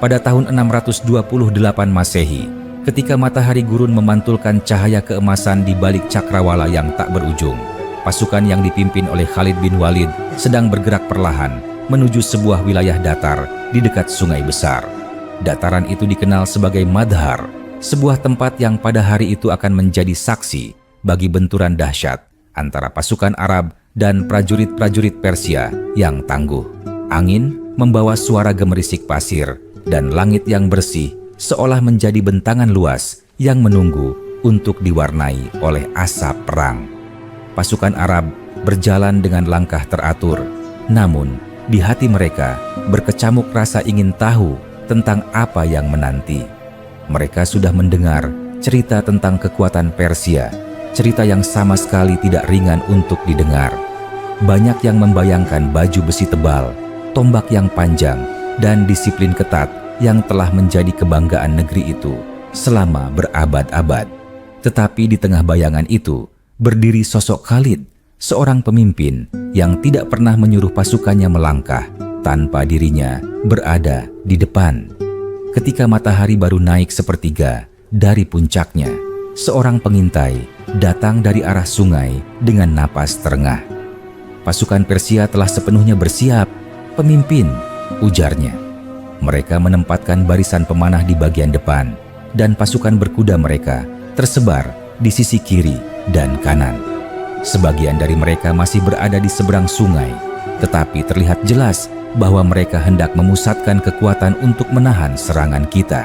Pada tahun 628 Masehi, ketika matahari gurun memantulkan cahaya keemasan di balik cakrawala yang tak berujung, pasukan yang dipimpin oleh Khalid bin Walid sedang bergerak perlahan menuju sebuah wilayah datar di dekat sungai besar. Dataran itu dikenal sebagai Madhar, sebuah tempat yang pada hari itu akan menjadi saksi bagi benturan dahsyat antara pasukan Arab dan prajurit-prajurit Persia yang tangguh. Angin membawa suara gemerisik pasir dan langit yang bersih seolah menjadi bentangan luas yang menunggu untuk diwarnai oleh asap perang. Pasukan Arab berjalan dengan langkah teratur, namun di hati mereka berkecamuk rasa ingin tahu tentang apa yang menanti. Mereka sudah mendengar cerita tentang kekuatan Persia, cerita yang sama sekali tidak ringan untuk didengar. Banyak yang membayangkan baju besi tebal, tombak yang panjang, dan disiplin ketat yang telah menjadi kebanggaan negeri itu selama berabad-abad. Tetapi di tengah bayangan itu berdiri sosok Khalid, seorang pemimpin yang tidak pernah menyuruh pasukannya melangkah tanpa dirinya berada di depan. Ketika matahari baru naik sepertiga dari puncaknya, seorang pengintai datang dari arah sungai dengan napas terengah. Pasukan Persia telah sepenuhnya bersiap, "Pemimpin," ujarnya. Mereka menempatkan barisan pemanah di bagian depan, dan pasukan berkuda mereka tersebar di sisi kiri dan kanan. Sebagian dari mereka masih berada di seberang sungai, tetapi terlihat jelas bahwa mereka hendak memusatkan kekuatan untuk menahan serangan kita.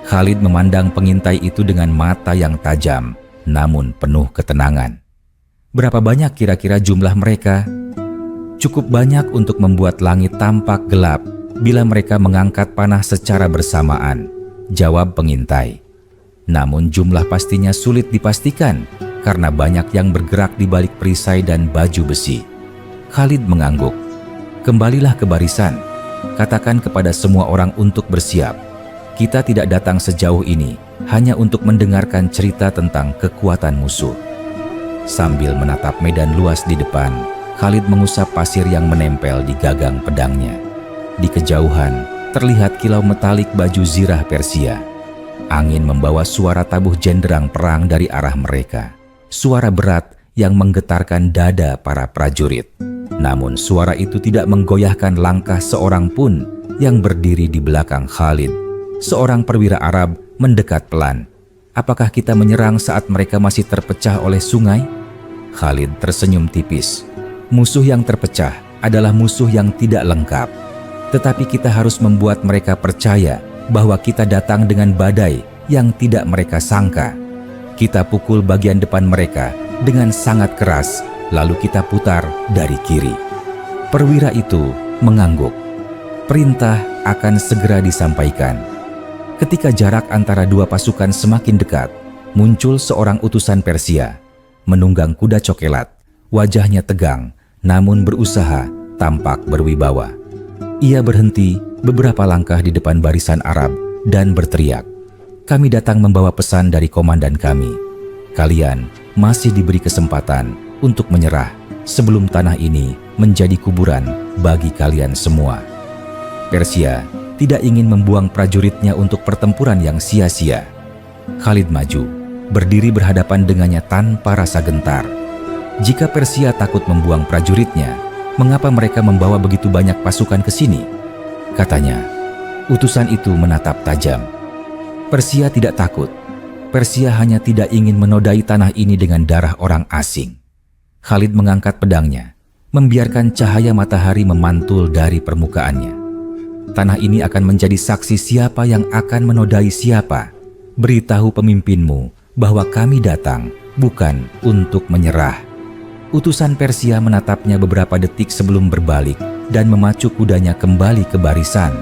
Khalid memandang pengintai itu dengan mata yang tajam, namun penuh ketenangan. Berapa banyak kira-kira jumlah mereka? Cukup banyak untuk membuat langit tampak gelap bila mereka mengangkat panah secara bersamaan, jawab pengintai. Namun jumlah pastinya sulit dipastikan karena banyak yang bergerak di balik perisai dan baju besi. Khalid mengangguk. "Kembalilah ke barisan. Katakan kepada semua orang untuk bersiap. Kita tidak datang sejauh ini hanya untuk mendengarkan cerita tentang kekuatan musuh." Sambil menatap medan luas di depan, Khalid mengusap pasir yang menempel di gagang pedangnya. Di kejauhan, terlihat kilau metalik baju zirah Persia. Angin membawa suara tabuh jenderang perang dari arah mereka. Suara berat yang menggetarkan dada para prajurit. Namun suara itu tidak menggoyahkan langkah seorang pun yang berdiri di belakang Khalid. Seorang perwira Arab mendekat pelan. "Apakah kita menyerang saat mereka masih terpecah oleh sungai?" Khalid tersenyum tipis. "Musuh yang terpecah adalah musuh yang tidak lengkap. Tetapi kita harus membuat mereka percaya bahwa kita datang dengan badai yang tidak mereka sangka. Kita pukul bagian depan mereka dengan sangat keras, lalu kita putar dari kiri." Perwira itu mengangguk. Perintah akan segera disampaikan. Ketika jarak antara dua pasukan semakin dekat, muncul seorang utusan Persia, menunggang kuda cokelat, wajahnya tegang, namun berusaha tampak berwibawa. Ia berhenti beberapa langkah di depan barisan Arab dan berteriak, "Kami datang membawa pesan dari komandan kami. Kalian masih diberi kesempatan untuk menyerah sebelum tanah ini menjadi kuburan bagi kalian semua." Persia tidak ingin membuang prajuritnya untuk pertempuran yang sia-sia. Khalid maju, berdiri berhadapan dengannya tanpa rasa gentar. Jika Persia takut membuang prajuritnya, mengapa mereka membawa begitu banyak pasukan ke sini? Katanya. Utusan itu menatap tajam. Persia tidak takut. Persia hanya tidak ingin menodai tanah ini dengan darah orang asing. Khalid mengangkat pedangnya, membiarkan cahaya matahari memantul dari permukaannya. Tanah ini akan menjadi saksi siapa yang akan menodai siapa. Beritahu pemimpinmu bahwa kami datang bukan untuk menyerah. Utusan Persia menatapnya beberapa detik sebelum berbalik dan memacu kudanya kembali ke barisan.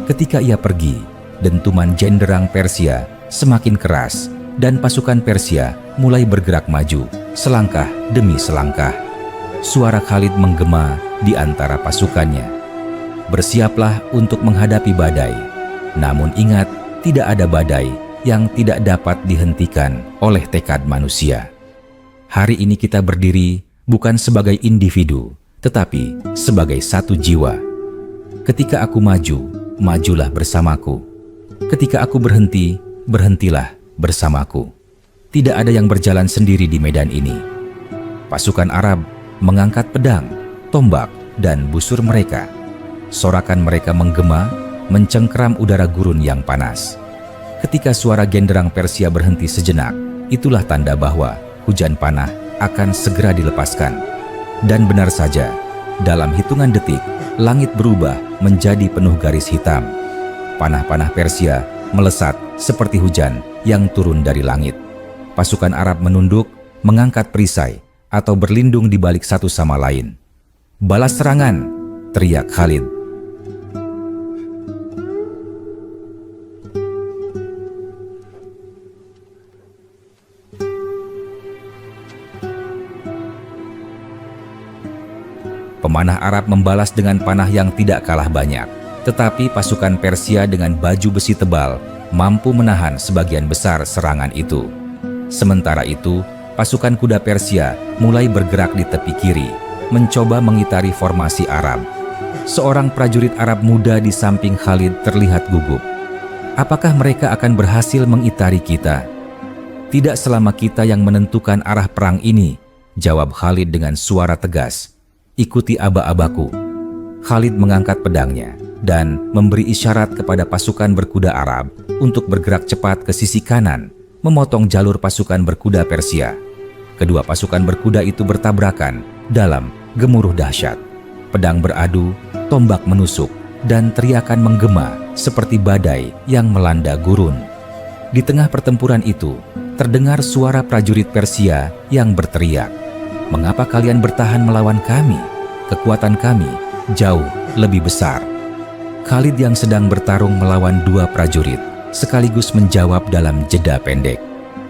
Ketika ia pergi, dentuman jenderang Persia semakin keras dan pasukan Persia mulai bergerak maju selangkah demi selangkah. Suara Khalid menggema di antara pasukannya. "Bersiaplah untuk menghadapi badai. Namun ingat, tidak ada badai yang tidak dapat dihentikan oleh tekad manusia. Hari ini kita berdiri bukan sebagai individu, tetapi sebagai satu jiwa. Ketika aku maju, majulah bersamaku. Ketika aku berhenti, berhentilah bersamaku. Tidak ada yang berjalan sendiri di medan ini. Pasukan Arab mengangkat pedang, tombak, dan busur mereka. Sorakan mereka menggema, mencengkeram udara gurun yang panas. Ketika suara genderang Persia berhenti sejenak, itulah tanda bahwa hujan panah akan segera dilepaskan. Dan benar saja, dalam hitungan detik, langit berubah menjadi penuh garis hitam. Panah-panah Persia melesat seperti hujan yang turun dari langit. Pasukan Arab menunduk, mengangkat perisai, atau berlindung di balik satu sama lain. "Balas serangan!" teriak Khalid. Pemanah Arab membalas dengan panah yang tidak kalah banyak. Tetapi pasukan Persia dengan baju besi tebal mampu menahan sebagian besar serangan itu. Sementara itu, pasukan kuda Persia mulai bergerak di tepi kiri, mencoba mengitari formasi Arab. Seorang prajurit Arab muda di samping Khalid terlihat gugup. Apakah mereka akan berhasil mengitari kita? Tidak selama kita yang menentukan arah perang ini, jawab Khalid dengan suara tegas. Ikuti aba-abaku. Khalid mengangkat pedangnya dan memberi isyarat kepada pasukan berkuda Arab untuk bergerak cepat ke sisi kanan, memotong jalur pasukan berkuda Persia. Kedua pasukan berkuda itu bertabrakan dalam gemuruh dahsyat. Pedang beradu, tombak menusuk, dan teriakan menggema seperti badai yang melanda gurun. Di tengah pertempuran itu, terdengar suara prajurit Persia yang berteriak, "Mengapa kalian bertahan melawan kami? Kekuatan kami jauh lebih besar." Khalid yang sedang bertarung melawan dua prajurit sekaligus menjawab dalam jeda pendek,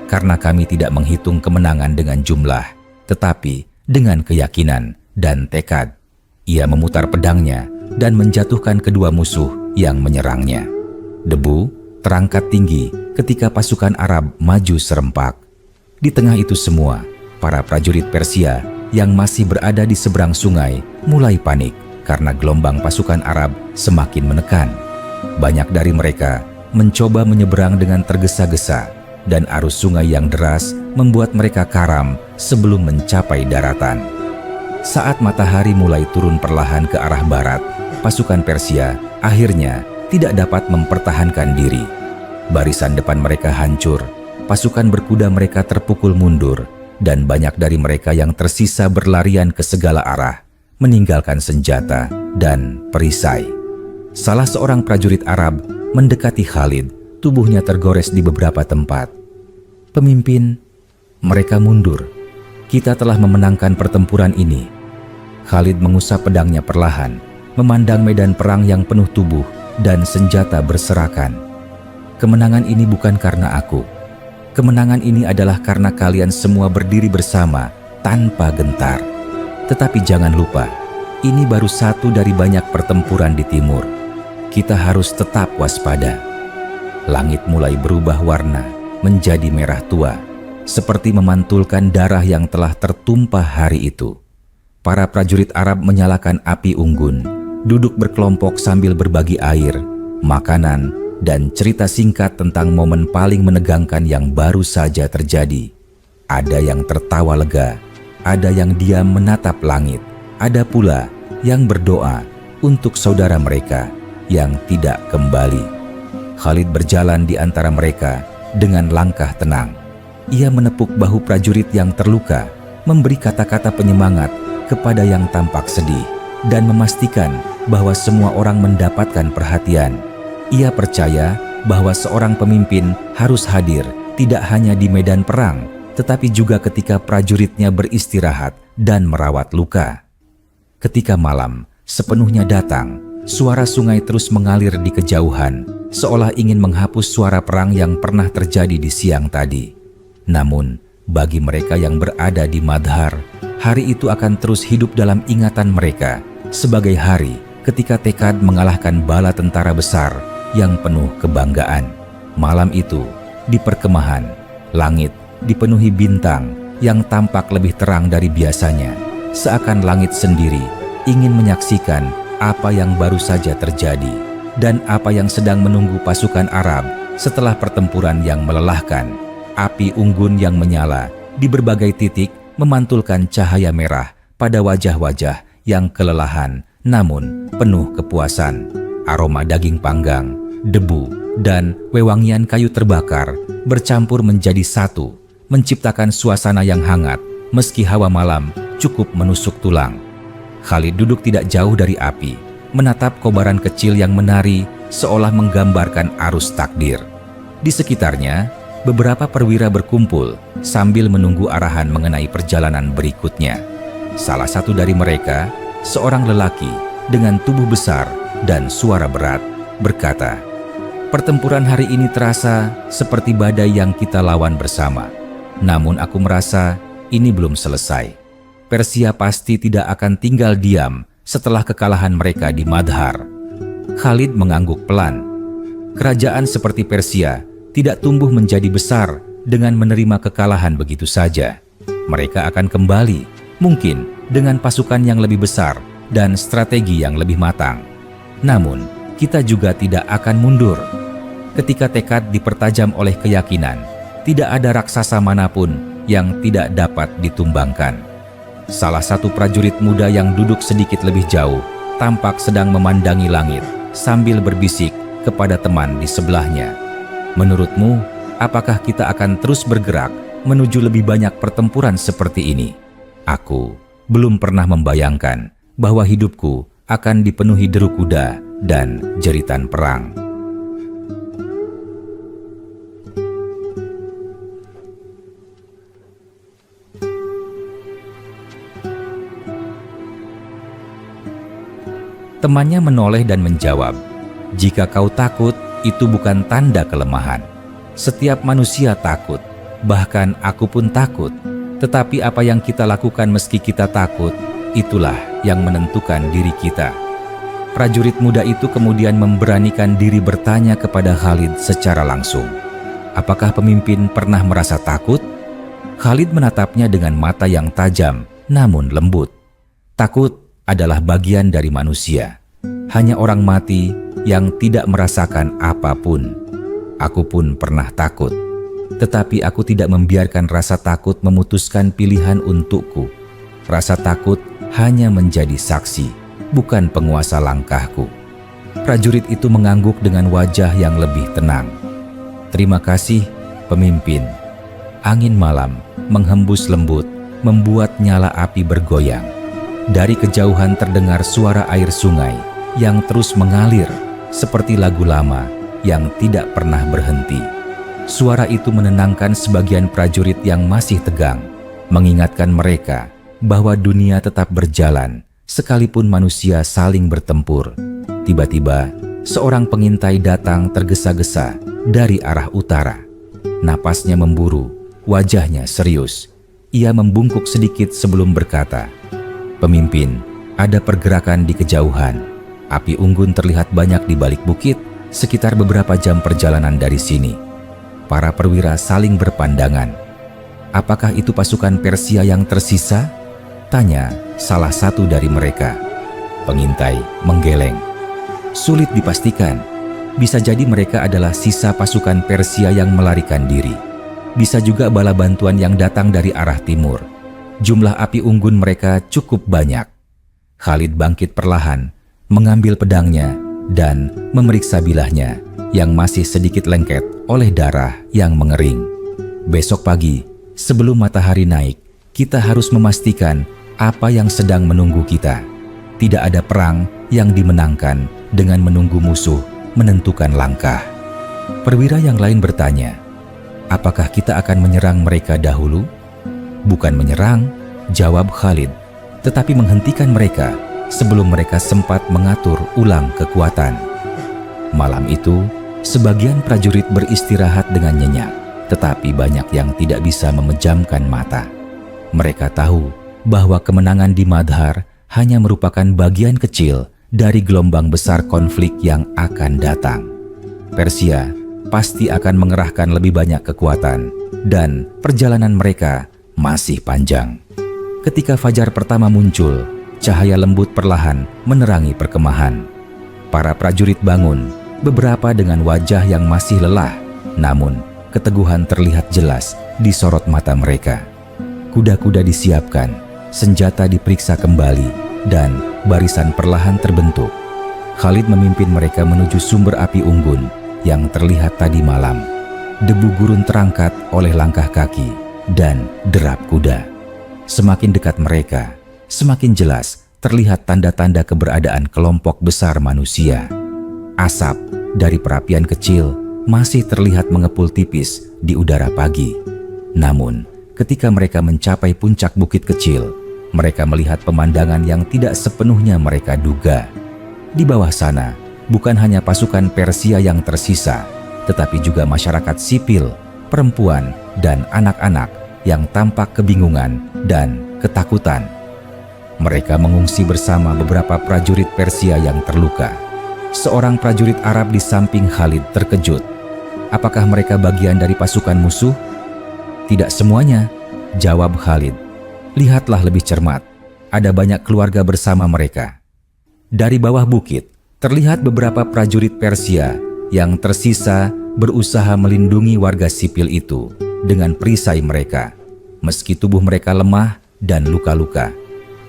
"Karena kami tidak menghitung kemenangan dengan jumlah, tetapi dengan keyakinan dan tekad." Ia memutar pedangnya dan menjatuhkan kedua musuh yang menyerangnya. Debu terangkat tinggi ketika pasukan Arab maju serempak. Di tengah itu semua, para prajurit Persia yang masih berada di seberang sungai mulai panik karena gelombang pasukan Arab semakin menekan. Banyak dari mereka mencoba menyeberang dengan tergesa-gesa, dan arus sungai yang deras membuat mereka karam sebelum mencapai daratan. Saat matahari mulai turun perlahan ke arah barat, pasukan Persia akhirnya tidak dapat mempertahankan diri. Barisan depan mereka hancur, pasukan berkuda mereka terpukul mundur, dan banyak dari mereka yang tersisa berlarian ke segala arah, meninggalkan senjata dan perisai. Salah seorang prajurit Arab mendekati Khalid, tubuhnya tergores di beberapa tempat. "Pemimpin, mereka mundur. Kita telah memenangkan pertempuran ini." Khalid mengusap pedangnya perlahan, memandang medan perang yang penuh tubuh dan senjata berserakan. "Kemenangan ini bukan karena aku. Kemenangan ini adalah karena kalian semua berdiri bersama tanpa gentar. Tetapi jangan lupa, ini baru satu dari banyak pertempuran di timur. Kita harus tetap waspada." Langit mulai berubah warna menjadi merah tua, seperti memantulkan darah yang telah tertumpah hari itu. Para prajurit Arab menyalakan api unggun, duduk berkelompok sambil berbagi air, makanan, dan cerita singkat tentang momen paling menegangkan yang baru saja terjadi. Ada yang tertawa lega, ada yang diam menatap langit, ada pula yang berdoa untuk saudara mereka yang tidak kembali. Khalid berjalan di antara mereka dengan langkah tenang. Ia menepuk bahu prajurit yang terluka, memberi kata-kata penyemangat kepada yang tampak sedih, dan memastikan bahwa semua orang mendapatkan perhatian. Ia percaya bahwa seorang pemimpin harus hadir tidak hanya di medan perang, tetapi juga ketika prajuritnya beristirahat dan merawat luka. Ketika malam sepenuhnya datang, suara sungai terus mengalir di kejauhan, seolah ingin menghapus suara perang yang pernah terjadi di siang tadi. Namun, bagi mereka yang berada di Madhar, hari itu akan terus hidup dalam ingatan mereka sebagai hari ketika tekad mengalahkan bala tentara besar yang penuh kebanggaan. Malam itu, di perkemahan, langit dipenuhi bintang yang tampak lebih terang dari biasanya, seakan langit sendiri ingin menyaksikan apa yang baru saja terjadi. dan apa yang sedang menunggu pasukan Arab setelah pertempuran yang melelahkan. Api unggun yang menyala di berbagai titik memantulkan cahaya merah pada wajah-wajah yang kelelahan namun penuh kepuasan. Aroma daging panggang, debu, dan wewangian kayu terbakar bercampur menjadi satu, menciptakan suasana yang hangat meski hawa malam cukup menusuk tulang. Khalid duduk tidak jauh dari api, menatap kobaran kecil yang menari seolah menggambarkan arus takdir. Di sekitarnya, beberapa perwira berkumpul sambil menunggu arahan mengenai perjalanan berikutnya. Salah satu dari mereka, seorang lelaki dengan tubuh besar dan suara berat, berkata, "Pertempuran hari ini terasa seperti badai yang kita lawan bersama. Namun aku merasa ini belum selesai. Persia pasti tidak akan tinggal diam setelah kekalahan mereka di Madhar." Khalid mengangguk pelan. Kerajaan seperti Persia tidak tumbuh menjadi besar dengan menerima kekalahan begitu saja. Mereka akan kembali, mungkin dengan pasukan yang lebih besar dan strategi yang lebih matang. Namun, kita juga tidak akan mundur. Ketika tekad dipertajam oleh keyakinan, tidak ada raksasa manapun yang tidak dapat ditumbangkan. Salah satu prajurit muda yang duduk sedikit lebih jauh tampak sedang memandangi langit sambil berbisik kepada teman di sebelahnya. "Menurutmu, apakah kita akan terus bergerak menuju lebih banyak pertempuran seperti ini?" Aku belum pernah membayangkan bahwa hidupku akan dipenuhi deru kuda dan jeritan perang. Temannya menoleh dan menjawab, "Jika kau takut, itu bukan tanda kelemahan. Setiap manusia takut, bahkan aku pun takut. Tetapi apa yang kita lakukan meski kita takut, itulah yang menentukan diri kita." Prajurit muda itu kemudian memberanikan diri bertanya kepada Khalid secara langsung, "Apakah pemimpin pernah merasa takut?" Khalid menatapnya dengan mata yang tajam namun lembut. "Takut adalah bagian dari manusia. Hanya orang mati yang tidak merasakan apapun. Aku pun pernah takut, tetapi aku tidak membiarkan rasa takut memutuskan pilihan untukku. Rasa takut hanya menjadi saksi, bukan penguasa langkahku." Prajurit itu mengangguk dengan wajah yang lebih tenang. "Terima kasih, pemimpin." Angin malam menghembus lembut, membuat nyala api bergoyang. Dari kejauhan terdengar suara air sungai yang terus mengalir seperti lagu lama yang tidak pernah berhenti. Suara itu menenangkan sebagian prajurit yang masih tegang, mengingatkan mereka bahwa dunia tetap berjalan sekalipun manusia saling bertempur. Tiba-tiba, seorang pengintai datang tergesa-gesa dari arah utara. Napasnya memburu, wajahnya serius. Ia membungkuk sedikit sebelum berkata, "Pemimpin, ada pergerakan di kejauhan. Api unggun terlihat banyak di balik bukit, sekitar beberapa jam perjalanan dari sini." Para perwira saling berpandangan. "Apakah itu pasukan Persia yang tersisa?" tanya salah satu dari mereka. Pengintai menggeleng. "Sulit dipastikan. Bisa jadi mereka adalah sisa pasukan Persia yang melarikan diri. Bisa juga bala bantuan yang datang dari arah timur. Jumlah api unggun mereka cukup banyak." Khalid bangkit perlahan, mengambil pedangnya dan memeriksa bilahnya yang masih sedikit lengket oleh darah yang mengering. "Besok pagi, sebelum matahari naik, kita harus memastikan apa yang sedang menunggu kita. Tidak ada perang yang dimenangkan dengan menunggu musuh menentukan langkah." Perwira yang lain bertanya, "Apakah kita akan menyerang mereka dahulu?" "Bukan menyerang," jawab Khalid, "tetapi menghentikan mereka sebelum mereka sempat mengatur ulang kekuatan." Malam itu, sebagian prajurit beristirahat dengan nyenyak, tetapi banyak yang tidak bisa memejamkan mata. Mereka tahu bahwa kemenangan di Madhar hanya merupakan bagian kecil dari gelombang besar konflik yang akan datang. Persia pasti akan mengerahkan lebih banyak kekuatan, dan perjalanan mereka masih panjang. Ketika fajar pertama muncul, cahaya lembut perlahan menerangi perkemahan. Para prajurit bangun, beberapa dengan wajah yang masih lelah, namun keteguhan terlihat jelas di sorot mata mereka. Kuda-kuda disiapkan, senjata diperiksa kembali, dan barisan perlahan terbentuk. Khalid memimpin mereka menuju sumber api unggun yang terlihat tadi malam. Debu gurun terangkat oleh langkah kaki dan derap kuda. Semakin dekat mereka, semakin jelas terlihat tanda-tanda keberadaan kelompok besar manusia. Asap dari perapian kecil masih terlihat mengepul tipis di udara pagi. Namun, ketika mereka mencapai puncak bukit kecil, mereka melihat pemandangan yang tidak sepenuhnya mereka duga. Di bawah sana, bukan hanya pasukan Persia yang tersisa, tetapi juga masyarakat sipil, perempuan, dan anak-anak yang tampak kebingungan dan ketakutan. Mereka mengungsi bersama beberapa prajurit Persia yang terluka. Seorang prajurit Arab di samping Khalid terkejut. Apakah mereka bagian dari pasukan musuh? Tidak semuanya, jawab Khalid. Lihatlah lebih cermat, ada banyak keluarga bersama mereka. Dari bawah bukit, terlihat beberapa prajurit Persia yang tersisa berusaha melindungi warga sipil itu dengan perisai mereka, meski tubuh mereka lemah dan luka-luka.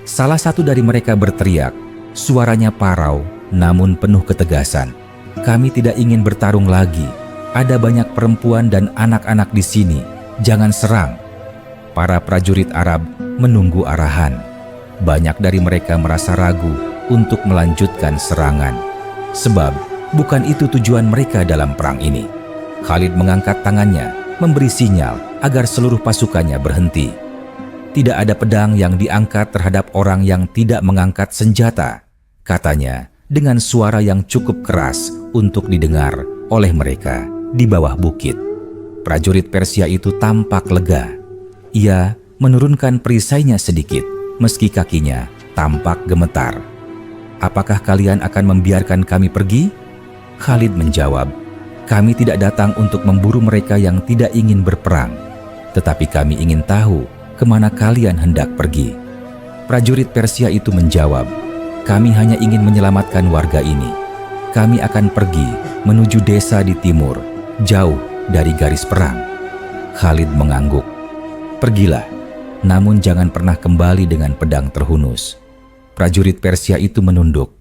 Salah satu dari mereka berteriak, suaranya parau namun penuh ketegasan. Kami tidak ingin bertarung lagi. Ada banyak perempuan dan anak-anak di sini. Jangan serang. Para prajurit Arab menunggu arahan. Banyak dari mereka merasa ragu untuk melanjutkan serangan. Sebab bukan itu tujuan mereka dalam perang ini. Khalid mengangkat tangannya, memberi sinyal agar seluruh pasukannya berhenti. Tidak ada pedang yang diangkat terhadap orang yang tidak mengangkat senjata, katanya dengan suara yang cukup keras untuk didengar oleh mereka di bawah bukit. Prajurit Persia itu tampak lega. Ia menurunkan perisainya sedikit, meski kakinya tampak gemetar. Apakah kalian akan membiarkan kami pergi? Khalid menjawab, kami tidak datang untuk memburu mereka yang tidak ingin berperang, tetapi kami ingin tahu kemana kalian hendak pergi. Prajurit Persia itu menjawab, kami hanya ingin menyelamatkan warga ini. Kami akan pergi menuju desa di timur, jauh dari garis perang. Khalid mengangguk, pergilah, namun jangan pernah kembali dengan pedang terhunus. Prajurit Persia itu menunduk,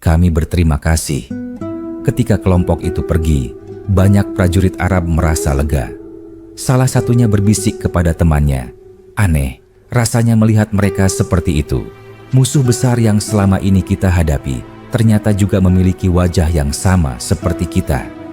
kami berterima kasih. Ketika kelompok itu pergi, banyak prajurit Arab merasa lega. Salah satunya berbisik kepada temannya, aneh, rasanya melihat mereka seperti itu. Musuh besar yang selama ini kita hadapi ternyata juga memiliki wajah yang sama seperti kita.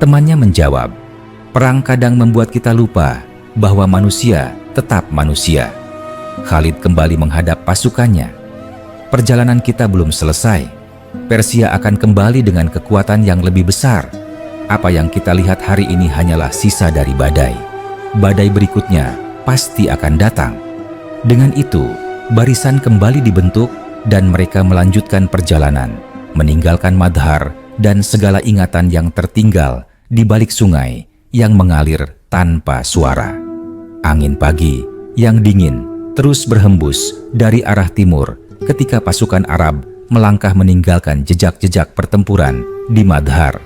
Temannya menjawab, perang kadang membuat kita lupa bahwa manusia tetap manusia. Khalid kembali menghadap pasukannya. Perjalanan kita belum selesai. Persia akan kembali dengan kekuatan yang lebih besar. Apa yang kita lihat hari ini hanyalah sisa dari badai. Badai berikutnya pasti akan datang. Dengan itu, barisan kembali dibentuk dan mereka melanjutkan perjalanan, meninggalkan Madhar dan segala ingatan yang tertinggal di balik sungai yang mengalir tanpa suara. Angin pagi yang dingin terus berhembus dari arah timur ketika pasukan Arab melangkah meninggalkan jejak-jejak pertempuran di Madhar.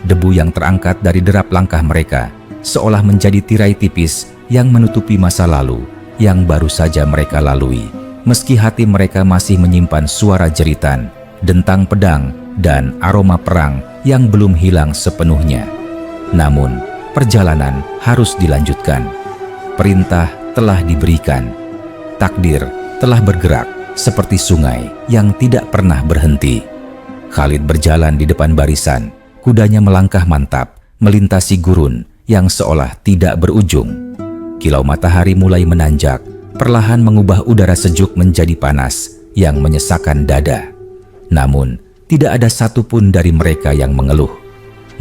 Debu yang terangkat dari derap langkah mereka seolah menjadi tirai tipis yang menutupi masa lalu yang baru saja mereka lalui, meski hati mereka masih menyimpan suara jeritan, dentang pedang, dan aroma perang yang belum hilang sepenuhnya. Namun, perjalanan harus dilanjutkan. Perintah telah diberikan. Takdir telah bergerak seperti sungai yang tidak pernah berhenti. Khalid berjalan di depan barisan. Kudanya melangkah mantap, melintasi gurun yang seolah tidak berujung. Kilau matahari mulai menanjak, perlahan mengubah udara sejuk menjadi panas yang menyesakkan dada. Namun, tidak ada satupun dari mereka yang mengeluh.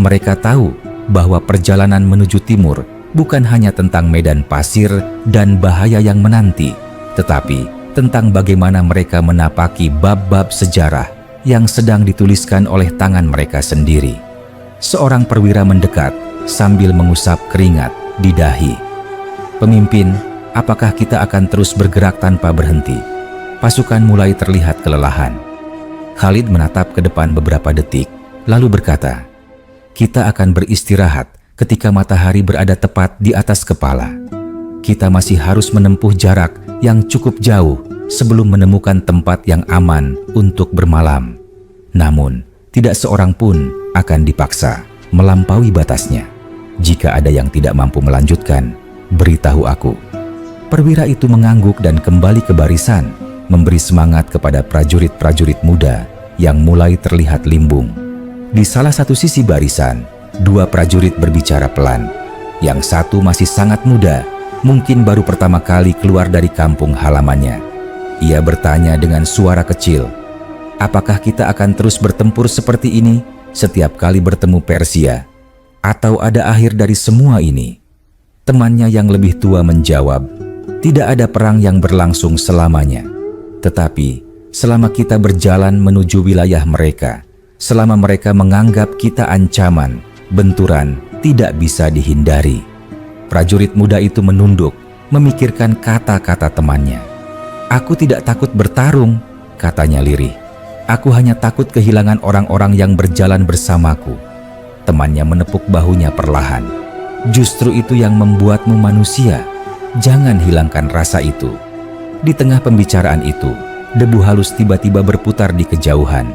Mereka tahu bahwa perjalanan menuju timur bukan hanya tentang medan pasir dan bahaya yang menanti, tetapi tentang bagaimana mereka menapaki bab-bab sejarah yang sedang dituliskan oleh tangan mereka sendiri. Seorang perwira mendekat sambil mengusap keringat di dahi. "Pemimpin, apakah kita akan terus bergerak tanpa berhenti?" Pasukan mulai terlihat kelelahan. Khalid menatap ke depan beberapa detik, lalu berkata, "Kita akan beristirahat ketika matahari berada tepat di atas kepala. Kita masih harus menempuh jarak yang cukup jauh sebelum menemukan tempat yang aman untuk bermalam. Namun, tidak seorang pun akan dipaksa melampaui batasnya. Jika ada yang tidak mampu melanjutkan, beritahu aku." Perwira itu mengangguk dan kembali ke barisan, memberi semangat kepada prajurit-prajurit muda yang mulai terlihat limbung. Di salah satu sisi barisan, dua prajurit berbicara pelan. Yang satu masih sangat muda, mungkin baru pertama kali keluar dari kampung halamannya. Ia bertanya dengan suara kecil, "Apakah kita akan terus bertempur seperti ini setiap kali bertemu Persia? Atau ada akhir dari semua ini?" Temannya yang lebih tua menjawab, "Tidak ada perang yang berlangsung selamanya. Tetapi selama kita berjalan menuju wilayah mereka, selama mereka menganggap kita ancaman, benturan tidak bisa dihindari." Prajurit muda itu menunduk, memikirkan kata-kata temannya. "Aku tidak takut bertarung," katanya lirih. "Aku hanya takut kehilangan orang-orang yang berjalan bersamaku." Temannya menepuk bahunya perlahan. "Justru itu yang membuatmu manusia. Jangan hilangkan rasa itu." Di tengah pembicaraan itu, debu halus tiba-tiba berputar di kejauhan.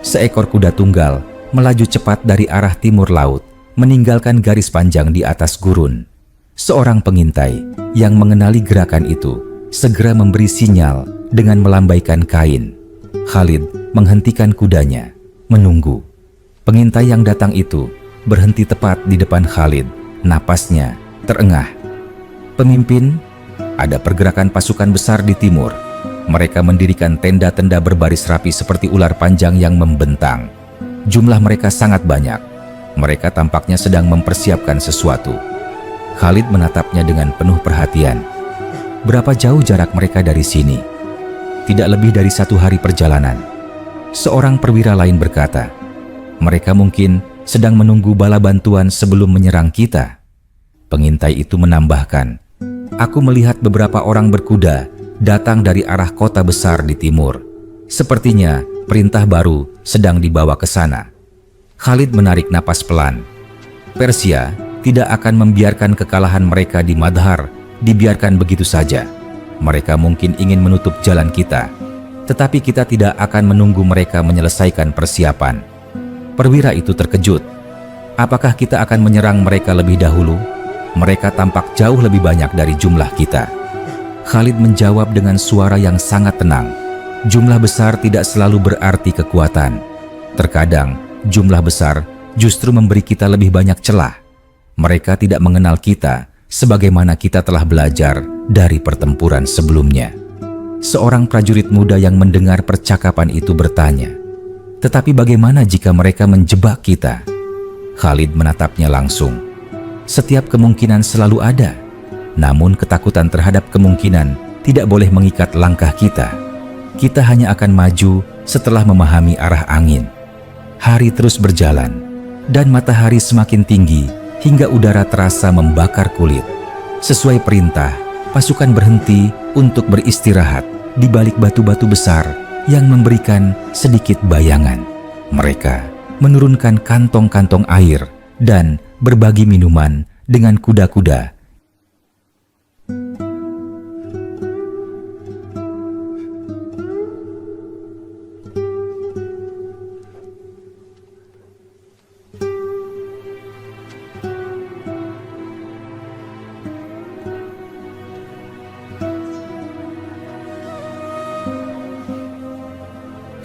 Seekor kuda tunggal melaju cepat dari arah timur laut, meninggalkan garis panjang di atas gurun. Seorang pengintai yang mengenali gerakan itu segera memberi sinyal dengan melambaikan kain. Khalid menghentikan kudanya, menunggu. Pengintai yang datang itu berhenti tepat di depan Khalid, napasnya terengah. "Pemimpin, ada pergerakan pasukan besar di timur. Mereka mendirikan tenda-tenda berbaris rapi seperti ular panjang yang membentang. Jumlah mereka sangat banyak. Mereka tampaknya sedang mempersiapkan sesuatu." Khalid menatapnya dengan penuh perhatian. "Berapa jauh jarak mereka dari sini?" "Tidak lebih dari 1 hari perjalanan." Seorang perwira lain berkata, "Mereka mungkin sedang menunggu bala bantuan sebelum menyerang kita." Pengintai itu menambahkan, "Aku melihat beberapa orang berkuda datang dari arah kota besar di timur. Sepertinya perintah baru sedang dibawa ke sana." Khalid menarik napas pelan. Persia tidak akan membiarkan kekalahan mereka di Madhar dibiarkan begitu saja. Mereka mungkin ingin menutup jalan kita, tetapi kita tidak akan menunggu mereka menyelesaikan persiapan. Perwira itu terkejut. "Apakah kita akan menyerang mereka lebih dahulu? Mereka tampak jauh lebih banyak dari jumlah kita." Khalid menjawab dengan suara yang sangat tenang. "Jumlah besar tidak selalu berarti kekuatan. Terkadang jumlah besar justru memberi kita lebih banyak celah. Mereka tidak mengenal kita sebagaimana kita telah belajar dari pertempuran sebelumnya." Seorang prajurit muda yang mendengar percakapan itu bertanya, "Tetapi bagaimana jika mereka menjebak kita?" Khalid menatapnya langsung. "Setiap kemungkinan selalu ada. Namun ketakutan terhadap kemungkinan tidak boleh mengikat langkah kita. Kita hanya akan maju setelah memahami arah angin." Hari terus berjalan, dan matahari semakin tinggi hingga udara terasa membakar kulit. Sesuai perintah, pasukan berhenti untuk beristirahat di balik batu-batu besar yang memberikan sedikit bayangan. Mereka menurunkan kantong-kantong air dan berbagi minuman dengan kuda-kuda.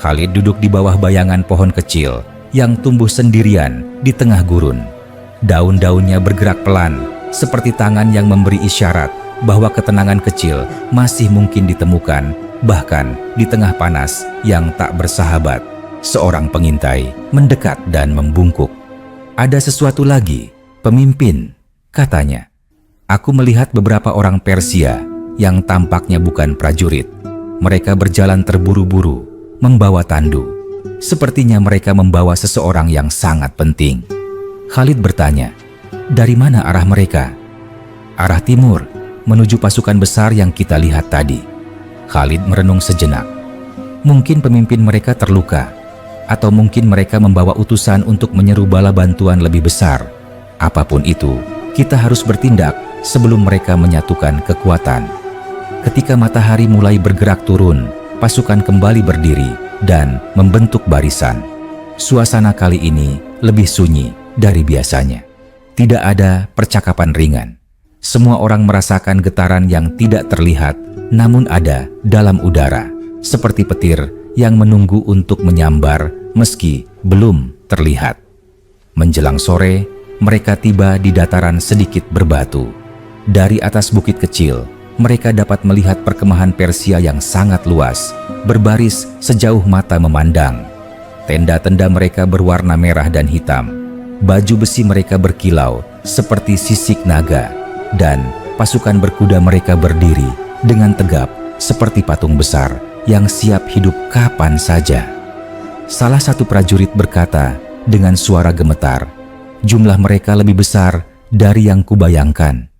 Khalid duduk di bawah bayangan pohon kecil yang tumbuh sendirian di tengah gurun. Daun-daunnya bergerak pelan, seperti tangan yang memberi isyarat bahwa ketenangan kecil masih mungkin ditemukan, bahkan di tengah panas yang tak bersahabat. Seorang pengintai mendekat dan membungkuk. "Ada sesuatu lagi, pemimpin," katanya. "Aku melihat beberapa orang Persia yang tampaknya bukan prajurit. Mereka berjalan terburu-buru, membawa tandu. Sepertinya mereka membawa seseorang yang sangat penting." Khalid bertanya, "Dari mana arah mereka?" "Arah timur, menuju pasukan besar yang kita lihat tadi." Khalid merenung sejenak. Mungkin pemimpin mereka terluka, atau mungkin mereka membawa utusan untuk menyeru bala bantuan lebih besar. Apapun itu, kita harus bertindak sebelum mereka menyatukan kekuatan. Ketika matahari mulai bergerak turun, pasukan kembali berdiri dan membentuk barisan. Suasana kali ini lebih sunyi dari biasanya. Tidak ada percakapan ringan. Semua orang merasakan getaran yang tidak terlihat, namun ada dalam udara, seperti petir yang menunggu untuk menyambar meski belum terlihat. Menjelang sore, mereka tiba di dataran sedikit berbatu. Dari atas bukit kecil, mereka dapat melihat perkemahan Persia yang sangat luas, berbaris sejauh mata memandang. Tenda-tenda mereka berwarna merah dan hitam. Baju besi mereka berkilau seperti sisik naga, dan pasukan berkuda mereka berdiri dengan tegap seperti patung besar yang siap hidup kapan saja. Salah satu prajurit berkata dengan suara gemetar, "Jumlah mereka lebih besar dari yang kubayangkan."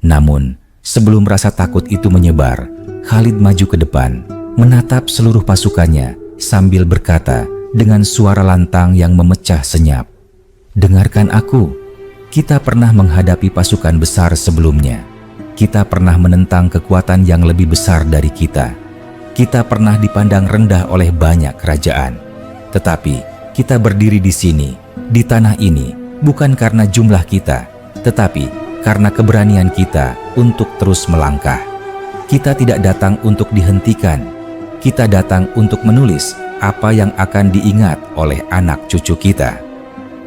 Namun, sebelum rasa takut itu menyebar, Khalid maju ke depan, menatap seluruh pasukannya sambil berkata dengan suara lantang yang memecah senyap, "Dengarkan aku, kita pernah menghadapi pasukan besar sebelumnya. Kita pernah menentang kekuatan yang lebih besar dari kita. Kita pernah dipandang rendah oleh banyak kerajaan. Tetapi kita berdiri di sini, di tanah ini, bukan karena jumlah kita, tetapi karena keberanian kita untuk terus melangkah. Kita tidak datang untuk dihentikan. Kita datang untuk menulis apa yang akan diingat oleh anak cucu kita."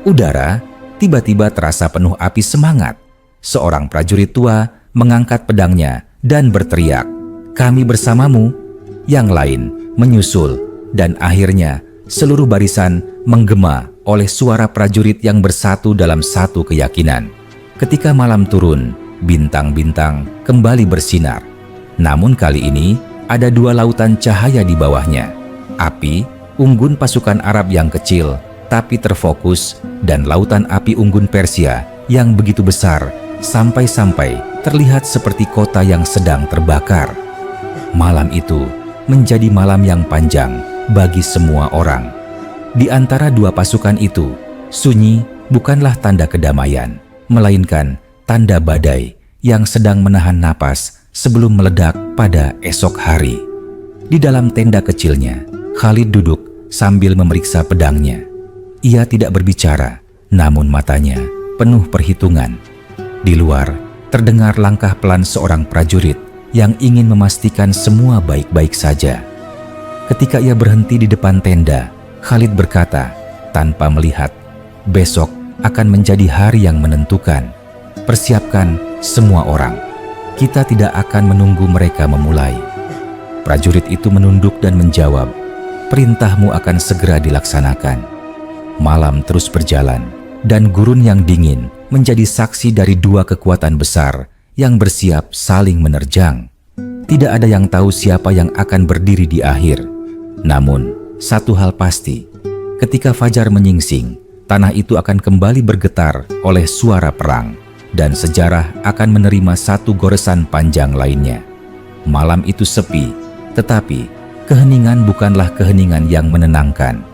Udara tiba-tiba terasa penuh api semangat. Seorang prajurit tua mengangkat pedangnya dan berteriak, "Kami bersamamu." Yang lain menyusul, dan akhirnya seluruh barisan menggema oleh suara prajurit yang bersatu dalam satu keyakinan. Ketika malam turun, bintang-bintang kembali bersinar. Namun kali ini ada dua lautan cahaya di bawahnya. Api unggun pasukan Arab yang kecil tapi terfokus, dan lautan api unggun Persia yang begitu besar sampai-sampai terlihat seperti kota yang sedang terbakar. Malam itu menjadi malam yang panjang bagi semua orang. Di antara dua pasukan itu, sunyi bukanlah tanda kedamaian, melainkan tanda badai yang sedang menahan napas sebelum meledak pada esok hari. Di dalam tenda kecilnya, Khalid duduk sambil memeriksa pedangnya. Ia tidak berbicara, namun matanya penuh perhitungan. Di luar, terdengar langkah pelan seorang prajurit yang ingin memastikan semua baik-baik saja. Ketika ia berhenti di depan tenda, Khalid berkata tanpa melihat, "Besok akan menjadi hari yang menentukan. Persiapkan semua orang. Kita tidak akan menunggu mereka memulai." Prajurit itu menunduk dan menjawab, "Perintahmu akan segera dilaksanakan." Malam terus berjalan, dan gurun yang dingin menjadi saksi dari dua kekuatan besar yang bersiap saling menerjang. Tidak ada yang tahu siapa yang akan berdiri di akhir. Namun, satu hal pasti, ketika fajar menyingsing, tanah itu akan kembali bergetar oleh suara perang, dan sejarah akan menerima satu goresan panjang lainnya. Malam itu sepi, tetapi keheningan bukanlah keheningan yang menenangkan.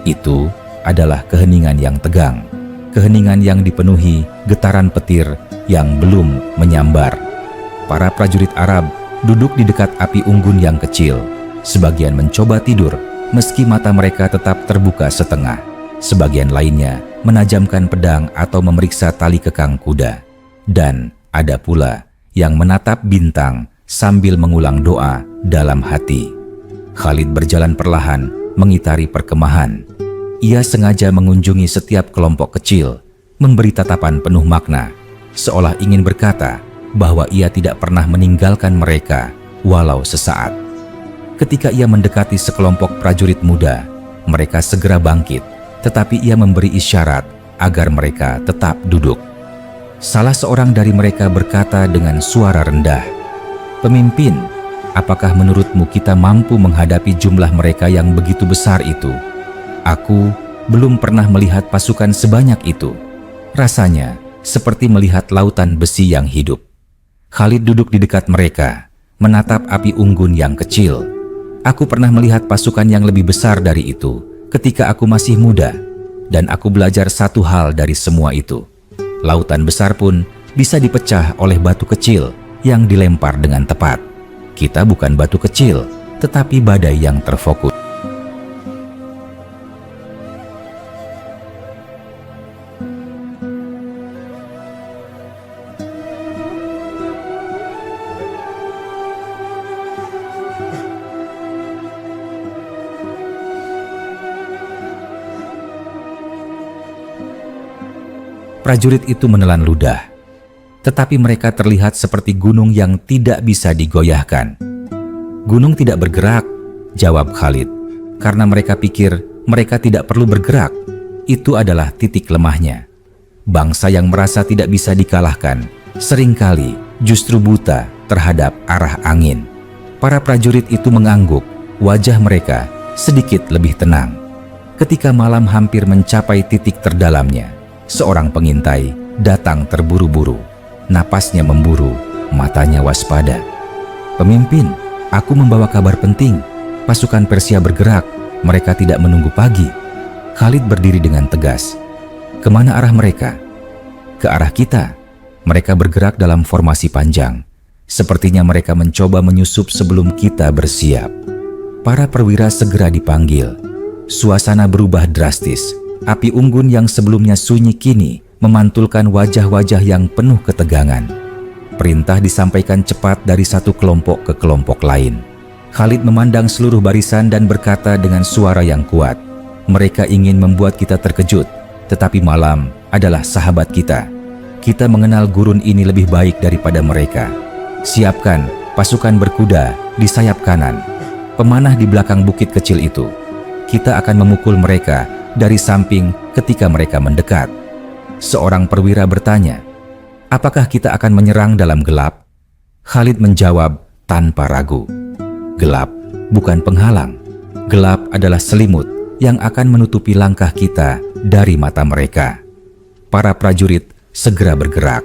Itu adalah keheningan yang tegang, keheningan yang dipenuhi getaran petir yang belum menyambar. Para prajurit Arab duduk di dekat api unggun yang kecil. Sebagian mencoba tidur, meski mata mereka tetap terbuka setengah. Sebagian lainnya menajamkan pedang atau memeriksa tali kekang kuda. Dan ada pula yang menatap bintang sambil mengulang doa dalam hati. Khalid berjalan perlahan mengitari perkemahan. Ia sengaja mengunjungi setiap kelompok kecil, memberi tatapan penuh makna, seolah ingin berkata bahwa ia tidak pernah meninggalkan mereka walau sesaat. Ketika ia mendekati sekelompok prajurit muda, mereka segera bangkit, tetapi ia memberi isyarat agar mereka tetap duduk. Salah seorang dari mereka berkata dengan suara rendah, "Pemimpin, apakah menurutmu kita mampu menghadapi jumlah mereka yang begitu besar itu? Aku belum pernah melihat pasukan sebanyak itu. Rasanya seperti melihat lautan besi yang hidup." Khalid duduk di dekat mereka, menatap api unggun yang kecil. "Aku pernah melihat pasukan yang lebih besar dari itu ketika aku masih muda, dan aku belajar satu hal dari semua itu. Lautan besar pun bisa dipecah oleh batu kecil yang dilempar dengan tepat. Kita bukan batu kecil, tetapi badai yang terfokus." Prajurit itu menelan ludah, tetapi mereka terlihat seperti gunung yang tidak bisa digoyahkan. "Gunung tidak bergerak," jawab Khalid, "karena mereka pikir mereka tidak perlu bergerak. Itu adalah titik lemahnya. Bangsa yang merasa tidak bisa dikalahkan seringkali justru buta terhadap arah angin." Para prajurit itu mengangguk, wajah mereka sedikit lebih tenang. Ketika malam hampir mencapai titik terdalamnya, seorang pengintai datang terburu-buru. Napasnya memburu, matanya waspada. "Pemimpin, aku membawa kabar penting. Pasukan Persia bergerak, mereka tidak menunggu pagi." Khalid berdiri dengan tegas. "Kemana arah mereka?" "Ke arah kita." Mereka bergerak dalam formasi panjang. Sepertinya mereka mencoba menyusup sebelum kita bersiap. Para perwira segera dipanggil. Suasana berubah drastis. Api unggun yang sebelumnya sunyi kini memantulkan wajah-wajah yang penuh ketegangan. Perintah disampaikan cepat dari satu kelompok ke kelompok lain. Khalid memandang seluruh barisan dan berkata dengan suara yang kuat, "Mereka ingin membuat kita terkejut, tetapi malam adalah sahabat kita. Kita mengenal gurun ini lebih baik daripada mereka. Siapkan pasukan berkuda di sayap kanan, pemanah di belakang bukit kecil itu. Kita akan memukul mereka dari samping ketika mereka mendekat." Seorang perwira bertanya, "Apakah kita akan menyerang dalam gelap?" Khalid menjawab tanpa ragu, "Gelap bukan penghalang. Gelap adalah selimut yang akan menutupi langkah kita dari mata mereka." Para prajurit segera bergerak.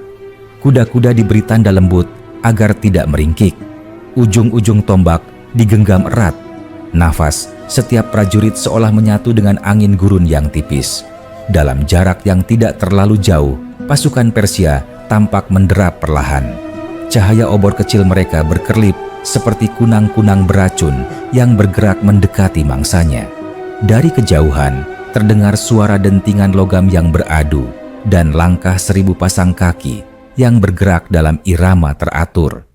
Kuda-kuda diberi tanda lembut agar tidak meringkik. Ujung-ujung tombak digenggam erat. Nafas setiap prajurit seolah menyatu dengan angin gurun yang tipis. Dalam jarak yang tidak terlalu jauh, pasukan Persia tampak menderap perlahan. Cahaya obor kecil mereka berkerlip seperti kunang-kunang beracun yang bergerak mendekati mangsanya. Dari kejauhan, terdengar suara dentingan logam yang beradu dan langkah 1000 pasang kaki yang bergerak dalam irama teratur.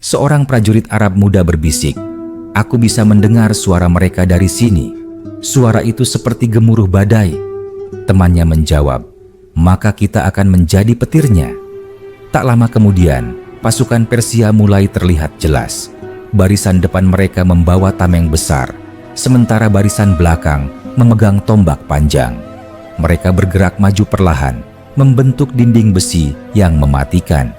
Seorang prajurit Arab muda berbisik, "Aku bisa mendengar suara mereka dari sini. Suara itu seperti gemuruh badai." Temannya menjawab, "Maka kita akan menjadi petirnya." Tak lama kemudian, pasukan Persia mulai terlihat jelas. Barisan depan mereka membawa tameng besar, sementara barisan belakang memegang tombak panjang. Mereka bergerak maju perlahan, membentuk dinding besi yang mematikan.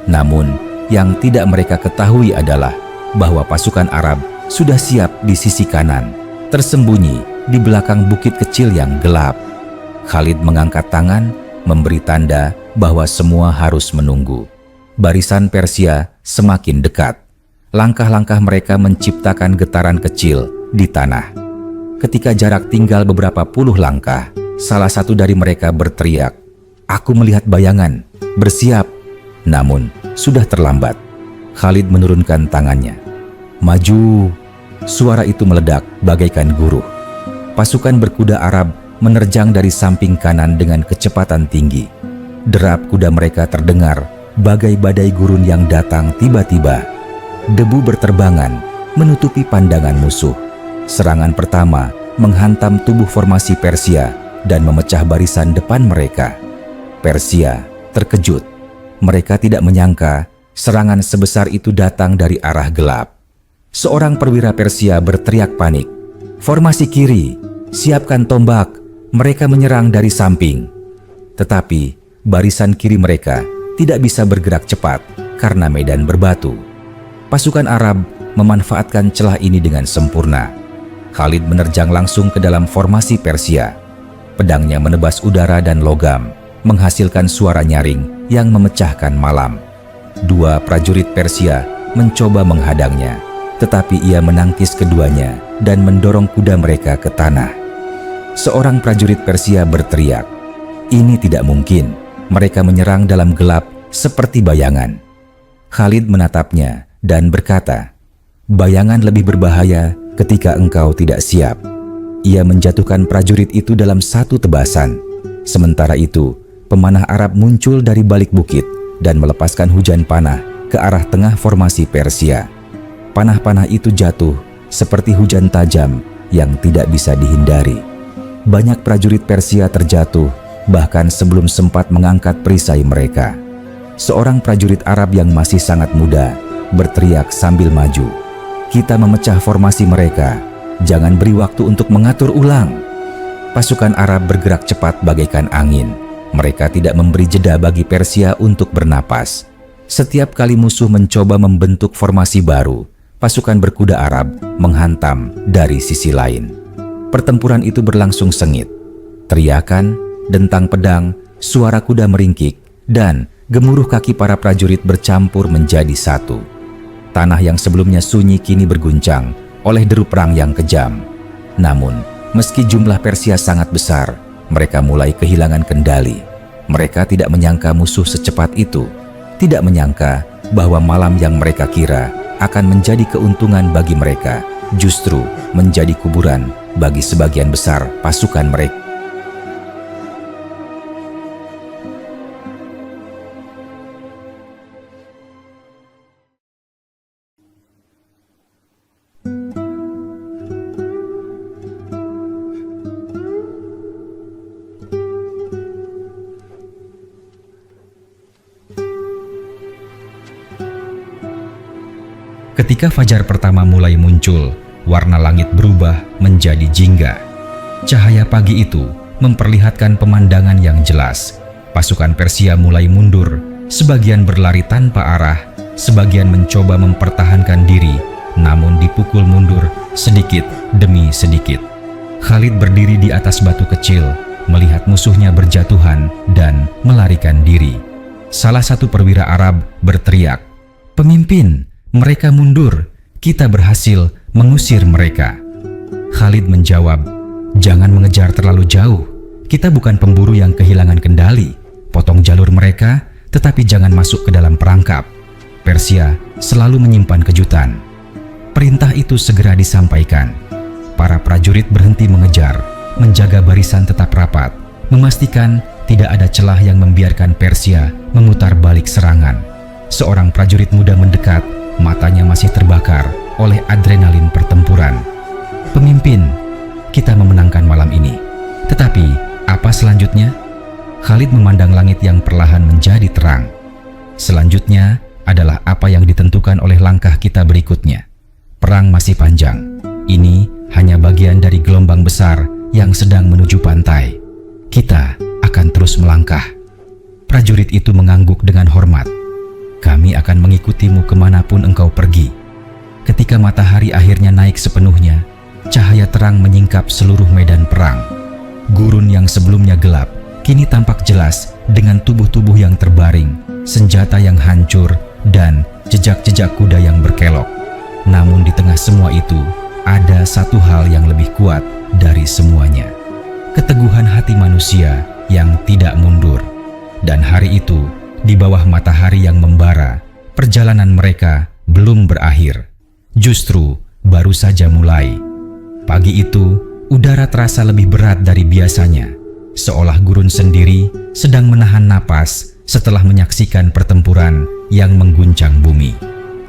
Namun, yang tidak mereka ketahui adalah bahwa pasukan Arab sudah siap di sisi kanan, tersembunyi di belakang bukit kecil yang gelap. Khalid mengangkat tangan, memberi tanda bahwa semua harus menunggu. Barisan Persia semakin dekat. Langkah-langkah mereka menciptakan getaran kecil di tanah. Ketika jarak tinggal beberapa puluh langkah, salah satu dari mereka berteriak, "Aku melihat bayangan, bersiap!" Namun, sudah terlambat. Khalid menurunkan tangannya. "Maju!" Suara itu meledak bagaikan guruh. Pasukan berkuda Arab menerjang dari samping kanan dengan kecepatan tinggi. Derap kuda mereka terdengar bagai badai gurun yang datang tiba-tiba. Debu berterbangan menutupi pandangan musuh. Serangan pertama menghantam tubuh formasi Persia dan memecah barisan depan mereka. Persia terkejut. Mereka tidak menyangka serangan sebesar itu datang dari arah gelap. Seorang perwira Persia berteriak panik, "Formasi kiri, siapkan tombak, mereka menyerang dari samping." Tetapi barisan kiri mereka tidak bisa bergerak cepat karena medan berbatu. Pasukan Arab memanfaatkan celah ini dengan sempurna. Khalid menerjang langsung ke dalam formasi Persia. Pedangnya menebas udara dan logam, menghasilkan suara nyaring yang memecahkan malam. Dua prajurit Persia mencoba menghadangnya, tetapi ia menangkis keduanya dan mendorong kuda mereka ke tanah. Seorang prajurit Persia berteriak, "Ini tidak mungkin, mereka menyerang dalam gelap seperti bayangan." Khalid menatapnya dan berkata, "Bayangan lebih berbahaya ketika engkau tidak siap." Ia menjatuhkan prajurit itu dalam satu tebasan. Sementara itu, pemanah Arab muncul dari balik bukit dan melepaskan hujan panah ke arah tengah formasi Persia. Panah-panah itu jatuh seperti hujan tajam yang tidak bisa dihindari. Banyak prajurit Persia terjatuh bahkan sebelum sempat mengangkat perisai mereka. Seorang prajurit Arab yang masih sangat muda berteriak sambil maju, "Kita memecah formasi mereka. Jangan beri waktu untuk mengatur ulang." Pasukan Arab bergerak cepat bagaikan angin. Mereka tidak memberi jeda bagi Persia untuk bernapas. Setiap kali musuh mencoba membentuk formasi baru, pasukan berkuda Arab menghantam dari sisi lain. Pertempuran itu berlangsung sengit. Teriakan, dentang pedang, suara kuda meringkik, dan gemuruh kaki para prajurit bercampur menjadi satu. Tanah yang sebelumnya sunyi kini berguncang oleh deru perang yang kejam. Namun, meski jumlah Persia sangat besar, mereka mulai kehilangan kendali. Mereka tidak menyangka musuh secepat itu, tidak menyangka bahwa malam yang mereka kira akan menjadi keuntungan bagi mereka, justru menjadi kuburan bagi sebagian besar pasukan mereka. Ketika fajar pertama mulai muncul, warna langit berubah menjadi jingga. Cahaya pagi itu memperlihatkan pemandangan yang jelas. Pasukan Persia mulai mundur, sebagian berlari tanpa arah, sebagian mencoba mempertahankan diri, namun dipukul mundur sedikit demi sedikit. Khalid berdiri di atas batu kecil, melihat musuhnya berjatuhan dan melarikan diri. Salah satu perwira Arab berteriak, "Pemimpin, mereka mundur, kita berhasil mengusir mereka." Khalid menjawab, "Jangan mengejar terlalu jauh, kita bukan pemburu yang kehilangan kendali. Potong jalur mereka, tetapi jangan masuk ke dalam perangkap. Persia selalu menyimpan kejutan." Perintah itu segera disampaikan. Para prajurit berhenti mengejar, menjaga barisan tetap rapat, memastikan tidak ada celah yang membiarkan Persia memutar balik serangan. Seorang prajurit muda mendekat, matanya masih terbakar oleh adrenalin pertempuran. "Pemimpin, kita memenangkan malam ini. Tetapi, apa selanjutnya?" Khalid memandang langit yang perlahan menjadi terang. "Selanjutnya adalah apa yang ditentukan oleh langkah kita berikutnya. Perang masih panjang. Ini hanya bagian dari gelombang besar yang sedang menuju pantai. Kita akan terus melangkah." Prajurit itu mengangguk dengan hormat. "Kami akan mengikutimu kemanapun engkau pergi." Ketika matahari akhirnya naik sepenuhnya, cahaya terang menyingkap seluruh medan perang. Gurun yang sebelumnya gelap kini tampak jelas dengan tubuh-tubuh yang terbaring, senjata yang hancur, dan jejak-jejak kuda yang berkelok. Namun di tengah semua itu, ada satu hal yang lebih kuat dari semuanya: keteguhan hati manusia yang tidak mundur. Dan hari itu, di bawah matahari yang membara, perjalanan mereka belum berakhir. Justru baru saja mulai. Pagi itu, udara terasa lebih berat dari biasanya, seolah gurun sendiri sedang menahan napas setelah menyaksikan pertempuran yang mengguncang bumi.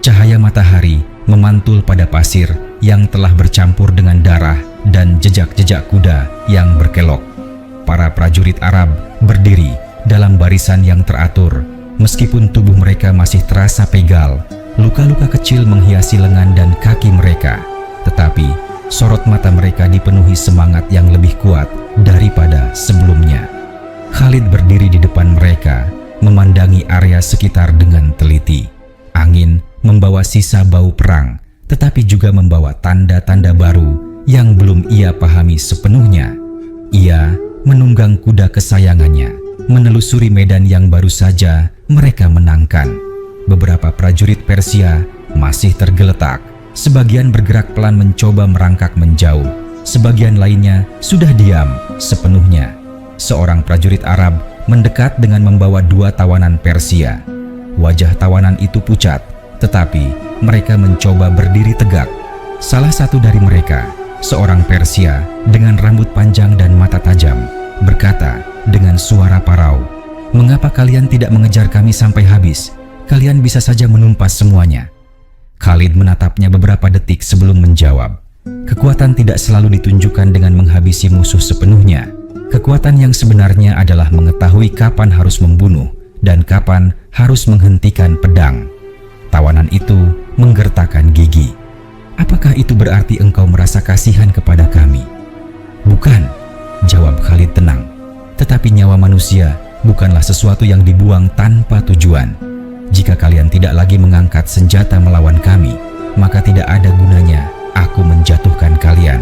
Cahaya matahari memantul pada pasir yang telah bercampur dengan darah dan jejak-jejak kuda yang berkelok. Para prajurit Arab berdiri dalam barisan yang teratur. Meskipun tubuh mereka masih terasa pegal, luka-luka kecil menghiasi lengan dan kaki mereka, tetapi sorot mata mereka dipenuhi semangat yang lebih kuat daripada sebelumnya. Khalid berdiri di depan mereka, memandangi area sekitar dengan teliti. Angin membawa sisa bau perang, tetapi juga membawa tanda-tanda baru yang belum ia pahami sepenuhnya. Ia menunggang kuda kesayangannya, menelusuri medan yang baru saja mereka menangkan. Beberapa prajurit Persia masih tergeletak, sebagian bergerak pelan mencoba merangkak menjauh, sebagian lainnya sudah diam sepenuhnya. Seorang prajurit Arab mendekat dengan membawa 2 tawanan Persia. Wajah tawanan itu pucat, tetapi mereka mencoba berdiri tegak. Salah satu dari mereka, seorang Persia dengan rambut panjang dan mata tajam, berkata dengan suara parau, "Mengapa kalian tidak mengejar kami sampai habis? Kalian bisa saja menumpas semuanya." Khalid menatapnya beberapa detik sebelum menjawab. Kekuatan tidak selalu ditunjukkan dengan menghabisi musuh sepenuhnya. Kekuatan yang sebenarnya adalah mengetahui kapan harus membunuh dan kapan harus menghentikan pedang. Tawanan itu menggertakkan gigi. "Apakah itu berarti engkau merasa kasihan kepada kami?" "Bukan," jawab Khalid tenang. "Tetapi nyawa manusia bukanlah sesuatu yang dibuang tanpa tujuan. Jika kalian tidak lagi mengangkat senjata melawan kami, maka tidak ada gunanya aku menjatuhkan kalian."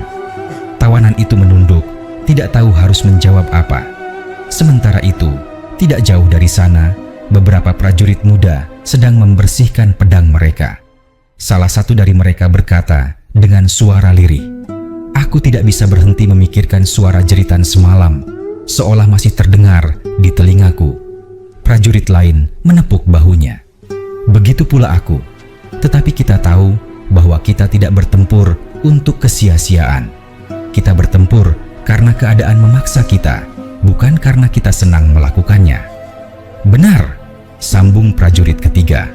Tawanan itu menunduk, tidak tahu harus menjawab apa. Sementara itu, tidak jauh dari sana, beberapa prajurit muda sedang membersihkan pedang mereka. Salah satu dari mereka berkata dengan suara lirih, "Aku tidak bisa berhenti memikirkan suara jeritan semalam, seolah masih terdengar di telingaku." Prajurit lain menepuk bahunya. "Begitu pula aku, tetapi kita tahu bahwa kita tidak bertempur untuk kesia-siaan. Kita bertempur karena keadaan memaksa kita, bukan karena kita senang melakukannya." "Benar," sambung prajurit ketiga.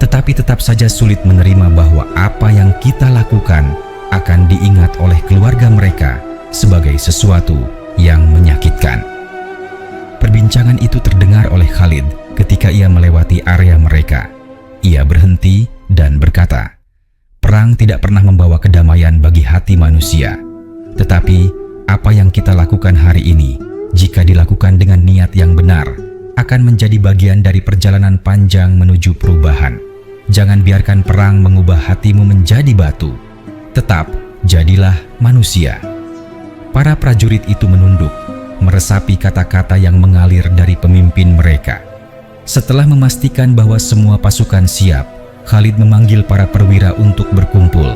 "Tetapi tetap saja sulit menerima bahwa apa yang kita lakukan akan diingat oleh keluarga mereka sebagai sesuatu yang menyakitkan." Perbincangan itu terdengar oleh Khalid ketika ia melewati area mereka. Ia berhenti dan berkata, "Perang tidak pernah membawa kedamaian bagi hati manusia. Tetapi apa yang kita lakukan hari ini, jika dilakukan dengan niat yang benar, akan menjadi bagian dari perjalanan panjang menuju perubahan. Jangan biarkan perang mengubah hatimu menjadi batu. Tetap jadilah manusia." Para prajurit itu menunduk, meresapi kata-kata yang mengalir dari pemimpin mereka. Setelah memastikan bahwa semua pasukan siap, Khalid memanggil para perwira untuk berkumpul.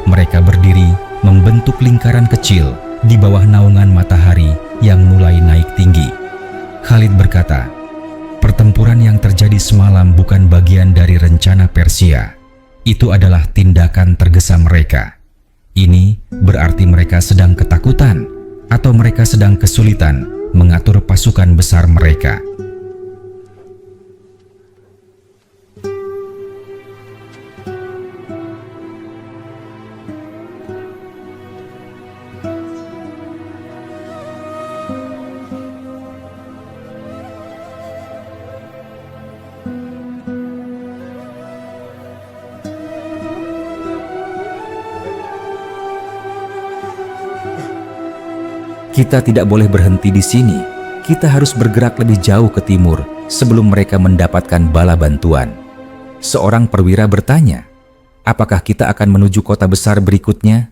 Mereka berdiri membentuk lingkaran kecil di bawah naungan matahari yang mulai naik tinggi. Khalid berkata, "Pertempuran yang terjadi semalam bukan bagian dari rencana Persia. Itu adalah tindakan tergesa mereka. Ini berarti mereka sedang ketakutan atau mereka sedang kesulitan mengatur pasukan besar mereka." Kita tidak boleh berhenti di sini. Kita harus bergerak lebih jauh ke timur sebelum mereka mendapatkan bala bantuan. Seorang perwira bertanya, "Apakah kita akan menuju kota besar berikutnya?"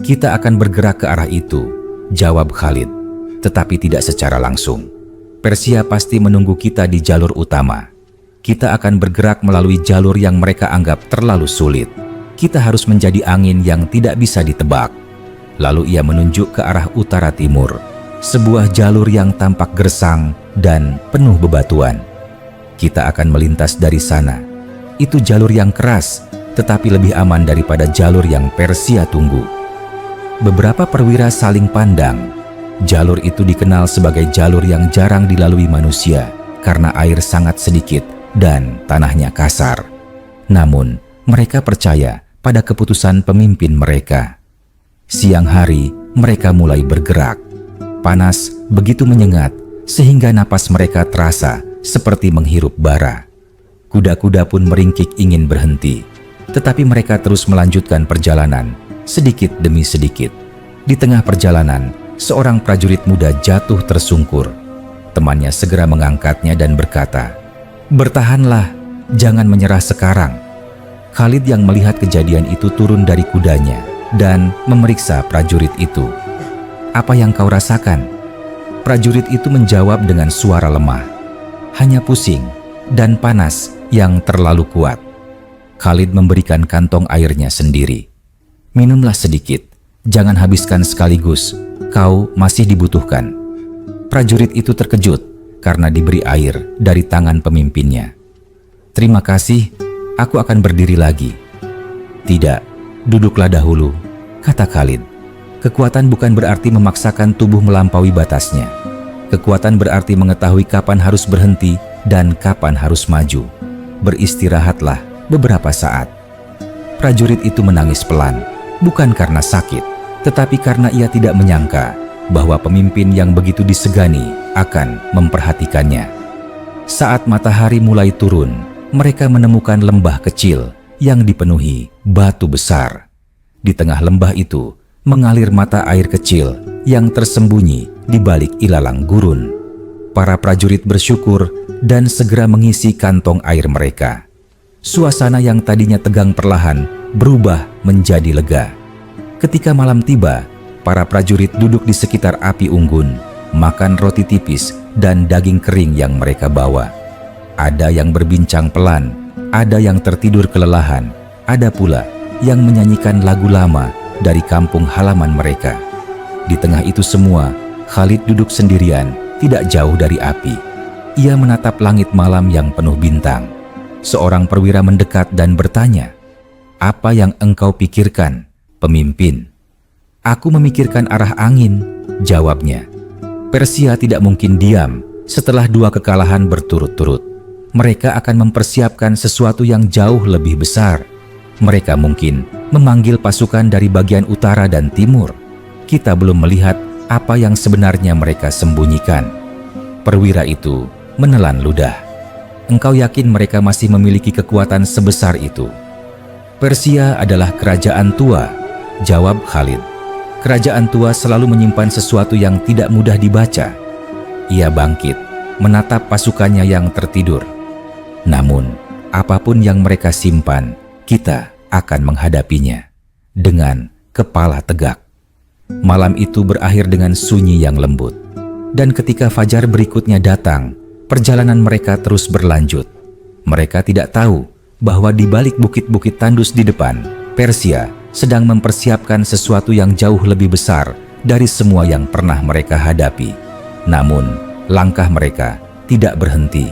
"Kita akan bergerak ke arah itu," jawab Khalid, "tetapi tidak secara langsung. Persia pasti menunggu kita di jalur utama. Kita akan bergerak melalui jalur yang mereka anggap terlalu sulit. Kita harus menjadi angin yang tidak bisa ditebak." Lalu ia menunjuk ke arah utara timur, sebuah jalur yang tampak gersang dan penuh bebatuan. "Kita akan melintas dari sana. Itu jalur yang keras, tetapi lebih aman daripada jalur yang Persia tunggu." Beberapa perwira saling pandang. Jalur itu dikenal sebagai jalur yang jarang dilalui manusia karena air sangat sedikit dan tanahnya kasar. Namun, mereka percaya pada keputusan pemimpin mereka. Siang hari, mereka mulai bergerak. Panas begitu menyengat sehingga napas mereka terasa seperti menghirup bara. Kuda-kuda pun meringkik ingin berhenti, tetapi mereka terus melanjutkan perjalanan sedikit demi sedikit. Di tengah perjalanan, seorang prajurit muda jatuh tersungkur. Temannya segera mengangkatnya dan berkata, "Bertahanlah, jangan menyerah sekarang." Khalid yang melihat kejadian itu turun dari kudanya dan memeriksa prajurit itu. "Apa yang kau rasakan?" Prajurit itu menjawab dengan suara lemah, "Hanya pusing dan panas yang terlalu kuat." Khalid memberikan kantong airnya sendiri. "Minumlah sedikit, jangan habiskan sekaligus, kau masih dibutuhkan." Prajurit itu terkejut karena diberi air dari tangan pemimpinnya. "Terima kasih, aku akan berdiri lagi." "Tidak, duduklah dahulu," kata Khalid. Kekuatan bukan berarti memaksakan tubuh melampaui batasnya. Kekuatan berarti mengetahui kapan harus berhenti dan kapan harus maju. Beristirahatlah beberapa saat. Prajurit itu menangis pelan, bukan karena sakit, tetapi karena ia tidak menyangka bahwa pemimpin yang begitu disegani akan memperhatikannya. Saat matahari mulai turun, mereka menemukan lembah kecil yang dipenuhi batu besar. Di tengah lembah itu mengalir mata air kecil yang tersembunyi di balik ilalang gurun. Para prajurit bersyukur dan segera mengisi kantong air mereka. Suasana yang tadinya tegang perlahan berubah menjadi lega. Ketika malam tiba, para prajurit duduk di sekitar api unggun, makan roti tipis dan daging kering yang mereka bawa. Ada yang berbincang pelan, ada yang tertidur kelelahan, ada pula yang menyanyikan lagu lama dari kampung halaman mereka. Di tengah itu semua, Khalid duduk sendirian, tidak jauh dari api. Ia menatap langit malam yang penuh bintang. Seorang perwira mendekat dan bertanya, "Apa yang engkau pikirkan, pemimpin?" "Aku memikirkan arah angin," jawabnya. Persia tidak mungkin diam setelah 2 kekalahan berturut-turut. Mereka akan mempersiapkan sesuatu yang jauh lebih besar. Mereka mungkin memanggil pasukan dari bagian utara dan timur. Kita belum melihat apa yang sebenarnya mereka sembunyikan. Perwira itu menelan ludah. "Engkau yakin mereka masih memiliki kekuatan sebesar itu?" "Persia adalah kerajaan tua," jawab Khalid. "Kerajaan tua selalu menyimpan sesuatu yang tidak mudah dibaca." Ia bangkit, menatap pasukannya yang tertidur. "Namun, apapun yang mereka simpan, kita akan menghadapinya dengan kepala tegak." Malam itu berakhir dengan sunyi yang lembut. Dan ketika fajar berikutnya datang, perjalanan mereka terus berlanjut. Mereka tidak tahu bahwa di balik bukit-bukit tandus di depan, Persia sedang mempersiapkan sesuatu yang jauh lebih besar dari semua yang pernah mereka hadapi. Namun, langkah mereka tidak berhenti,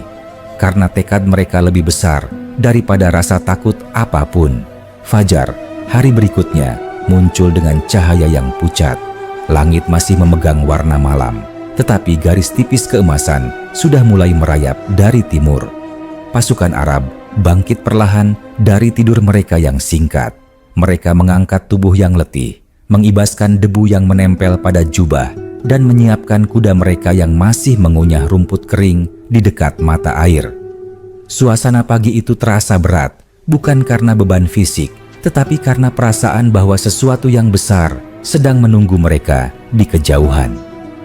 karena tekad mereka lebih besar daripada rasa takut apapun. Fajar, hari berikutnya, muncul dengan cahaya yang pucat. Langit masih memegang warna malam, tetapi garis tipis keemasan sudah mulai merayap dari timur. Pasukan Arab bangkit perlahan dari tidur mereka yang singkat. Mereka mengangkat tubuh yang letih, mengibaskan debu yang menempel pada jubah, dan menyiapkan kuda mereka yang masih mengunyah rumput kering di dekat mata air. Suasana pagi itu terasa berat, bukan karena beban fisik, tetapi karena perasaan bahwa sesuatu yang besar sedang menunggu mereka di kejauhan.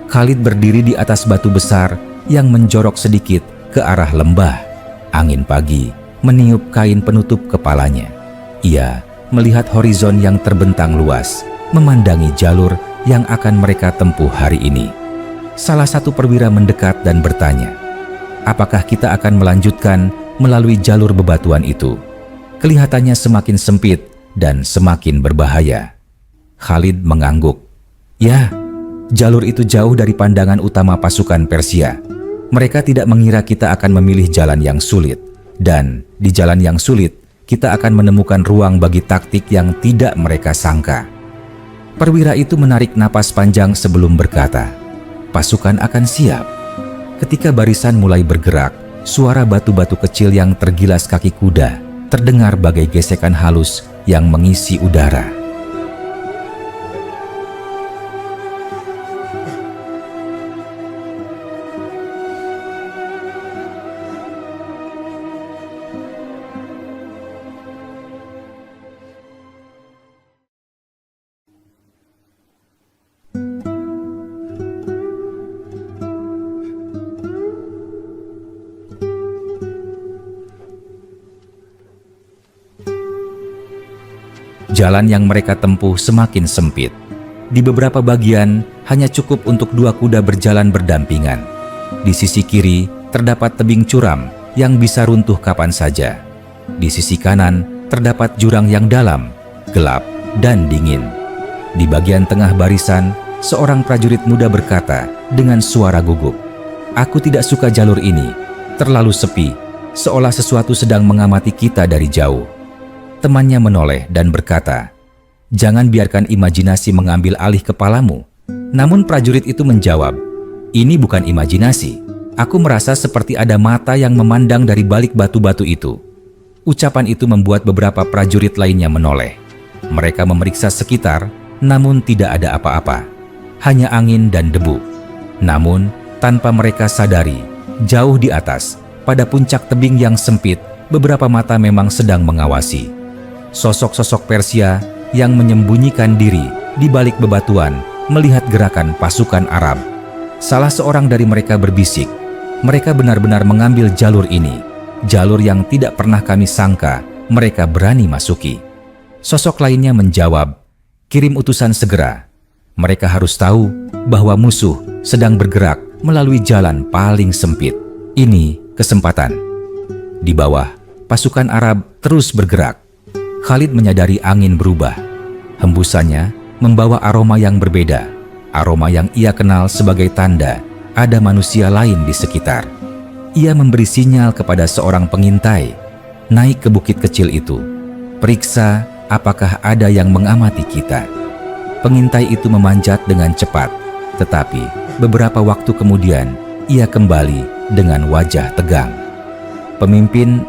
Khalid berdiri di atas batu besar yang menjorok sedikit ke arah lembah. Angin pagi meniup kain penutup kepalanya. Ia melihat horizon yang terbentang luas, memandangi jalur yang akan mereka tempuh hari ini. Salah satu perwira mendekat dan bertanya, "Apakah kita akan melanjutkan melalui jalur bebatuan itu?" Kelihatannya semakin sempit dan semakin berbahaya. Khalid mengangguk. "Ya, jalur itu jauh dari pandangan utama pasukan Persia. Mereka tidak mengira kita akan memilih jalan yang sulit. Dan di jalan yang sulit, kita akan menemukan ruang bagi taktik yang tidak mereka sangka." Perwira itu menarik napas panjang sebelum berkata, "Pasukan akan siap." Ketika barisan mulai bergerak, suara batu-batu kecil yang tergilas kaki kuda terdengar bagai gesekan halus yang mengisi udara. Jalan yang mereka tempuh semakin sempit. Di beberapa bagian hanya cukup untuk 2 kuda berjalan berdampingan. Di sisi kiri terdapat tebing curam yang bisa runtuh kapan saja. Di sisi kanan terdapat jurang yang dalam, gelap, dan dingin. Di bagian tengah barisan, seorang prajurit muda berkata dengan suara gugup, "Aku tidak suka jalur ini, terlalu sepi, seolah sesuatu sedang mengamati kita dari jauh." Temannya menoleh dan berkata, "Jangan biarkan imajinasi mengambil alih kepalamu." Namun prajurit itu menjawab, "Ini bukan imajinasi. Aku merasa seperti ada mata yang memandang dari balik batu-batu itu." Ucapan itu membuat beberapa prajurit lainnya menoleh. Mereka memeriksa sekitar, namun tidak ada apa-apa. Hanya angin dan debu. Namun, tanpa mereka sadari, jauh di atas, pada puncak tebing yang sempit, beberapa mata memang sedang mengawasi. Sosok-sosok Persia yang menyembunyikan diri di balik bebatuan melihat gerakan pasukan Arab. Salah seorang dari mereka berbisik, "Mereka benar-benar mengambil jalur ini, jalur yang tidak pernah kami sangka mereka berani masuki." Sosok lainnya menjawab, "Kirim utusan segera. Mereka harus tahu bahwa musuh sedang bergerak melalui jalan paling sempit. Ini kesempatan." Di bawah, pasukan Arab terus bergerak. Khalid menyadari angin berubah. Hembusannya membawa aroma yang berbeda, aroma yang ia kenal sebagai tanda ada manusia lain di sekitar. Ia memberi sinyal kepada seorang pengintai, "Naik ke bukit kecil itu. Periksa apakah ada yang mengamati kita." Pengintai itu memanjat dengan cepat, tetapi beberapa waktu kemudian ia kembali dengan wajah tegang. "Pemimpin,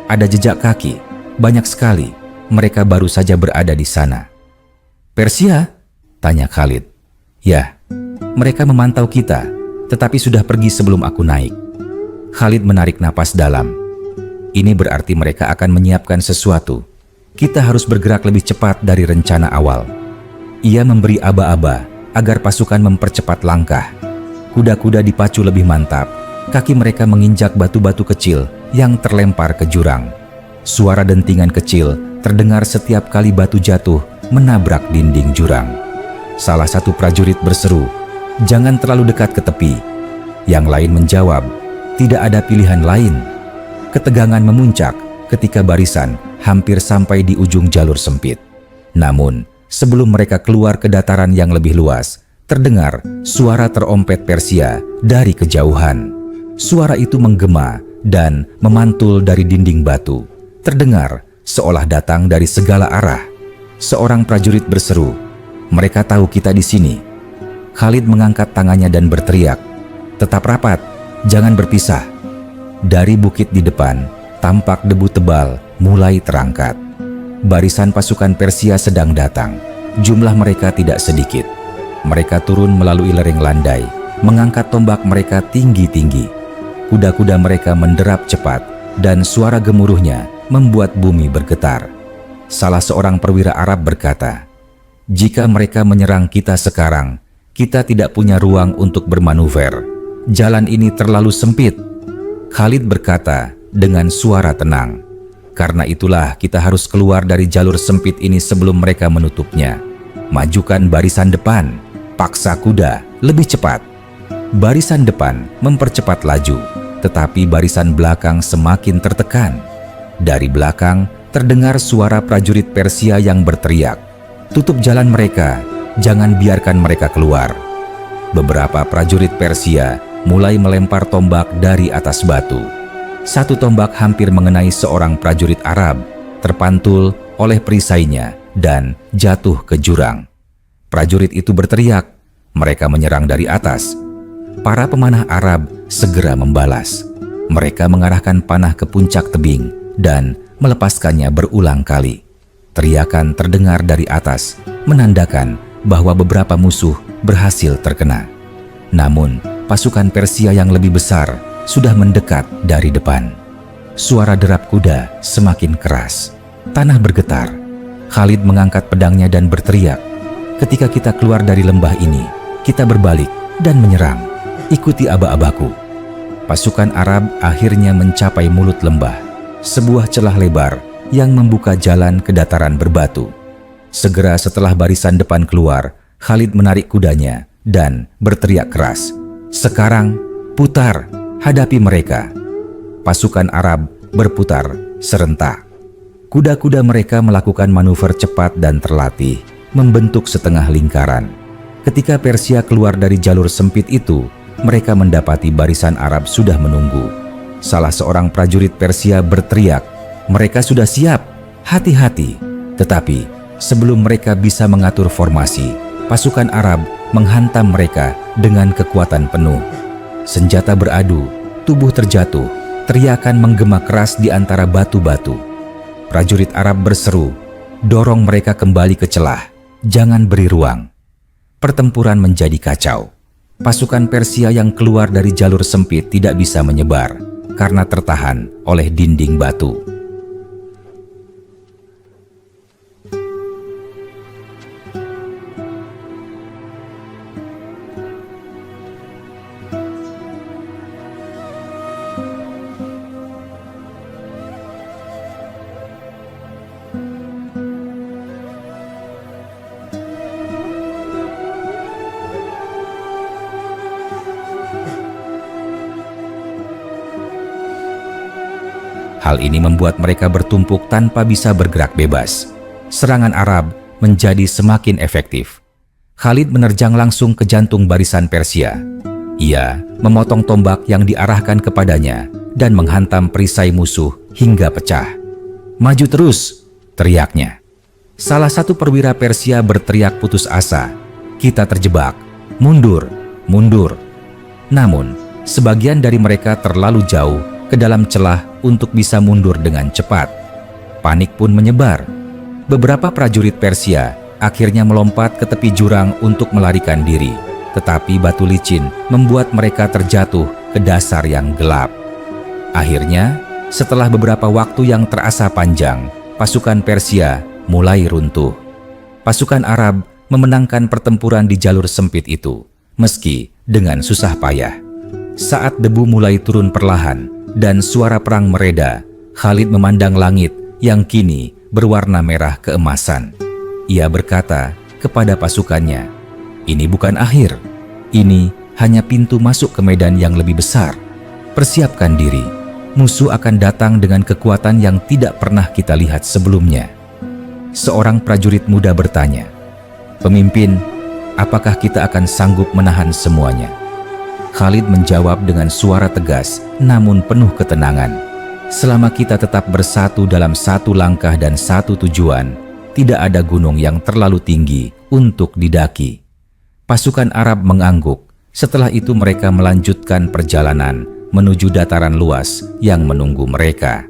ada jejak kaki, banyak sekali. Mereka baru saja berada di sana." "Persia?" tanya Khalid. "Ya, mereka memantau kita, tetapi sudah pergi sebelum aku naik." Khalid menarik napas dalam. Ini berarti mereka akan menyiapkan sesuatu. Kita harus bergerak lebih cepat dari rencana awal. Ia memberi aba-aba agar pasukan mempercepat langkah. Kuda-kuda dipacu lebih mantap. Kaki mereka menginjak batu-batu kecil yang terlempar ke jurang. Suara dentingan kecil terdengar setiap kali batu jatuh menabrak dinding jurang. Salah satu prajurit berseru, "Jangan terlalu dekat ke tepi." Yang lain menjawab, "Tidak ada pilihan lain." Ketegangan memuncak ketika barisan hampir sampai di ujung jalur sempit. Namun, sebelum mereka keluar ke dataran yang lebih luas, terdengar suara terompet Persia dari kejauhan. Suara itu menggema dan memantul dari dinding batu. Terdengar seolah datang dari segala arah. Seorang prajurit berseru, "Mereka tahu kita di sini." Khalid mengangkat tangannya dan berteriak, "Tetap rapat, jangan berpisah." Dari bukit di depan, tampak debu tebal mulai terangkat. Barisan pasukan Persia sedang datang. Jumlah mereka tidak sedikit. Mereka turun melalui lereng landai, mengangkat tombak mereka tinggi-tinggi. Kuda-kuda mereka menderap cepat, dan suara gemuruhnya membuat bumi bergetar. Salah seorang perwira Arab berkata, "Jika mereka menyerang kita sekarang, kita tidak punya ruang untuk bermanuver. Jalan ini terlalu sempit." Khalid berkata dengan suara tenang, "Karena itulah kita harus keluar dari jalur sempit ini sebelum mereka menutupnya. Majukan barisan depan, paksa kuda lebih cepat." Barisan depan mempercepat laju, tetapi barisan belakang semakin tertekan. Dari belakang terdengar suara prajurit Persia yang berteriak, "Tutup jalan mereka, jangan biarkan mereka keluar." Beberapa prajurit Persia mulai melempar tombak dari atas batu. Satu tombak hampir mengenai seorang prajurit Arab, terpantul oleh perisainya dan jatuh ke jurang. Prajurit itu berteriak, mereka menyerang dari atas. Para pemanah Arab segera membalas. Mereka mengarahkan panah ke puncak tebing dan melepaskannya berulang kali. Teriakan terdengar dari atas, menandakan bahwa beberapa musuh berhasil terkena. Namun, pasukan Persia yang lebih besar sudah mendekat dari depan. Suara derap kuda semakin keras. Tanah bergetar. Khalid mengangkat pedangnya dan berteriak, "Ketika kita keluar dari lembah ini, kita berbalik dan menyerang. Ikuti aba-abaku." Pasukan Arab akhirnya mencapai mulut lembah, sebuah celah lebar yang membuka jalan ke dataran berbatu. Segera setelah barisan depan keluar, Khalid menarik kudanya dan berteriak keras, "Sekarang putar, hadapi mereka." Pasukan Arab berputar serentak. Kuda-kuda mereka melakukan manuver cepat dan terlatih, membentuk setengah lingkaran. Ketika Persia keluar dari jalur sempit itu, mereka mendapati barisan Arab sudah menunggu. Salah seorang prajurit Persia berteriak, "Mereka sudah siap, hati-hati." Tetapi sebelum mereka bisa mengatur formasi, pasukan Arab menghantam mereka dengan kekuatan penuh. Senjata beradu, tubuh terjatuh, teriakan menggema keras di antara batu-batu. Prajurit Arab berseru, "Dorong mereka kembali ke celah, jangan beri ruang." Pertempuran menjadi kacau. Pasukan Persia yang keluar dari jalur sempit tidak bisa menyebar karena tertahan oleh dinding batu. Hal ini membuat mereka bertumpuk tanpa bisa bergerak bebas. Serangan Arab menjadi semakin efektif. Khalid menerjang langsung ke jantung barisan Persia. Ia memotong tombak yang diarahkan kepadanya dan menghantam perisai musuh hingga pecah. "Maju terus!" teriaknya. Salah satu perwira Persia berteriak putus asa, "Kita terjebak! Mundur! Mundur!" Namun, sebagian dari mereka terlalu jauh ke dalam celah untuk bisa mundur dengan cepat. Panik pun menyebar. Beberapa prajurit Persia akhirnya melompat ke tepi jurang untuk melarikan diri, tetapi batu licin membuat mereka terjatuh ke dasar yang gelap. Akhirnya, setelah beberapa waktu yang terasa panjang, pasukan Persia mulai runtuh. Pasukan Arab memenangkan pertempuran di jalur sempit itu, meski dengan susah payah. Saat debu mulai turun perlahan dan suara perang mereda, Khalid memandang langit yang kini berwarna merah keemasan. Ia berkata kepada pasukannya, "Ini bukan akhir. Ini hanya pintu masuk ke medan yang lebih besar. Persiapkan diri. Musuh akan datang dengan kekuatan yang tidak pernah kita lihat sebelumnya." Seorang prajurit muda bertanya, "Pemimpin, apakah kita akan sanggup menahan semuanya?" Khalid menjawab dengan suara tegas namun penuh ketenangan, "Selama kita tetap bersatu dalam satu langkah dan satu tujuan, tidak ada gunung yang terlalu tinggi untuk didaki." Pasukan Arab mengangguk. Setelah itu mereka melanjutkan perjalanan menuju dataran luas yang menunggu mereka.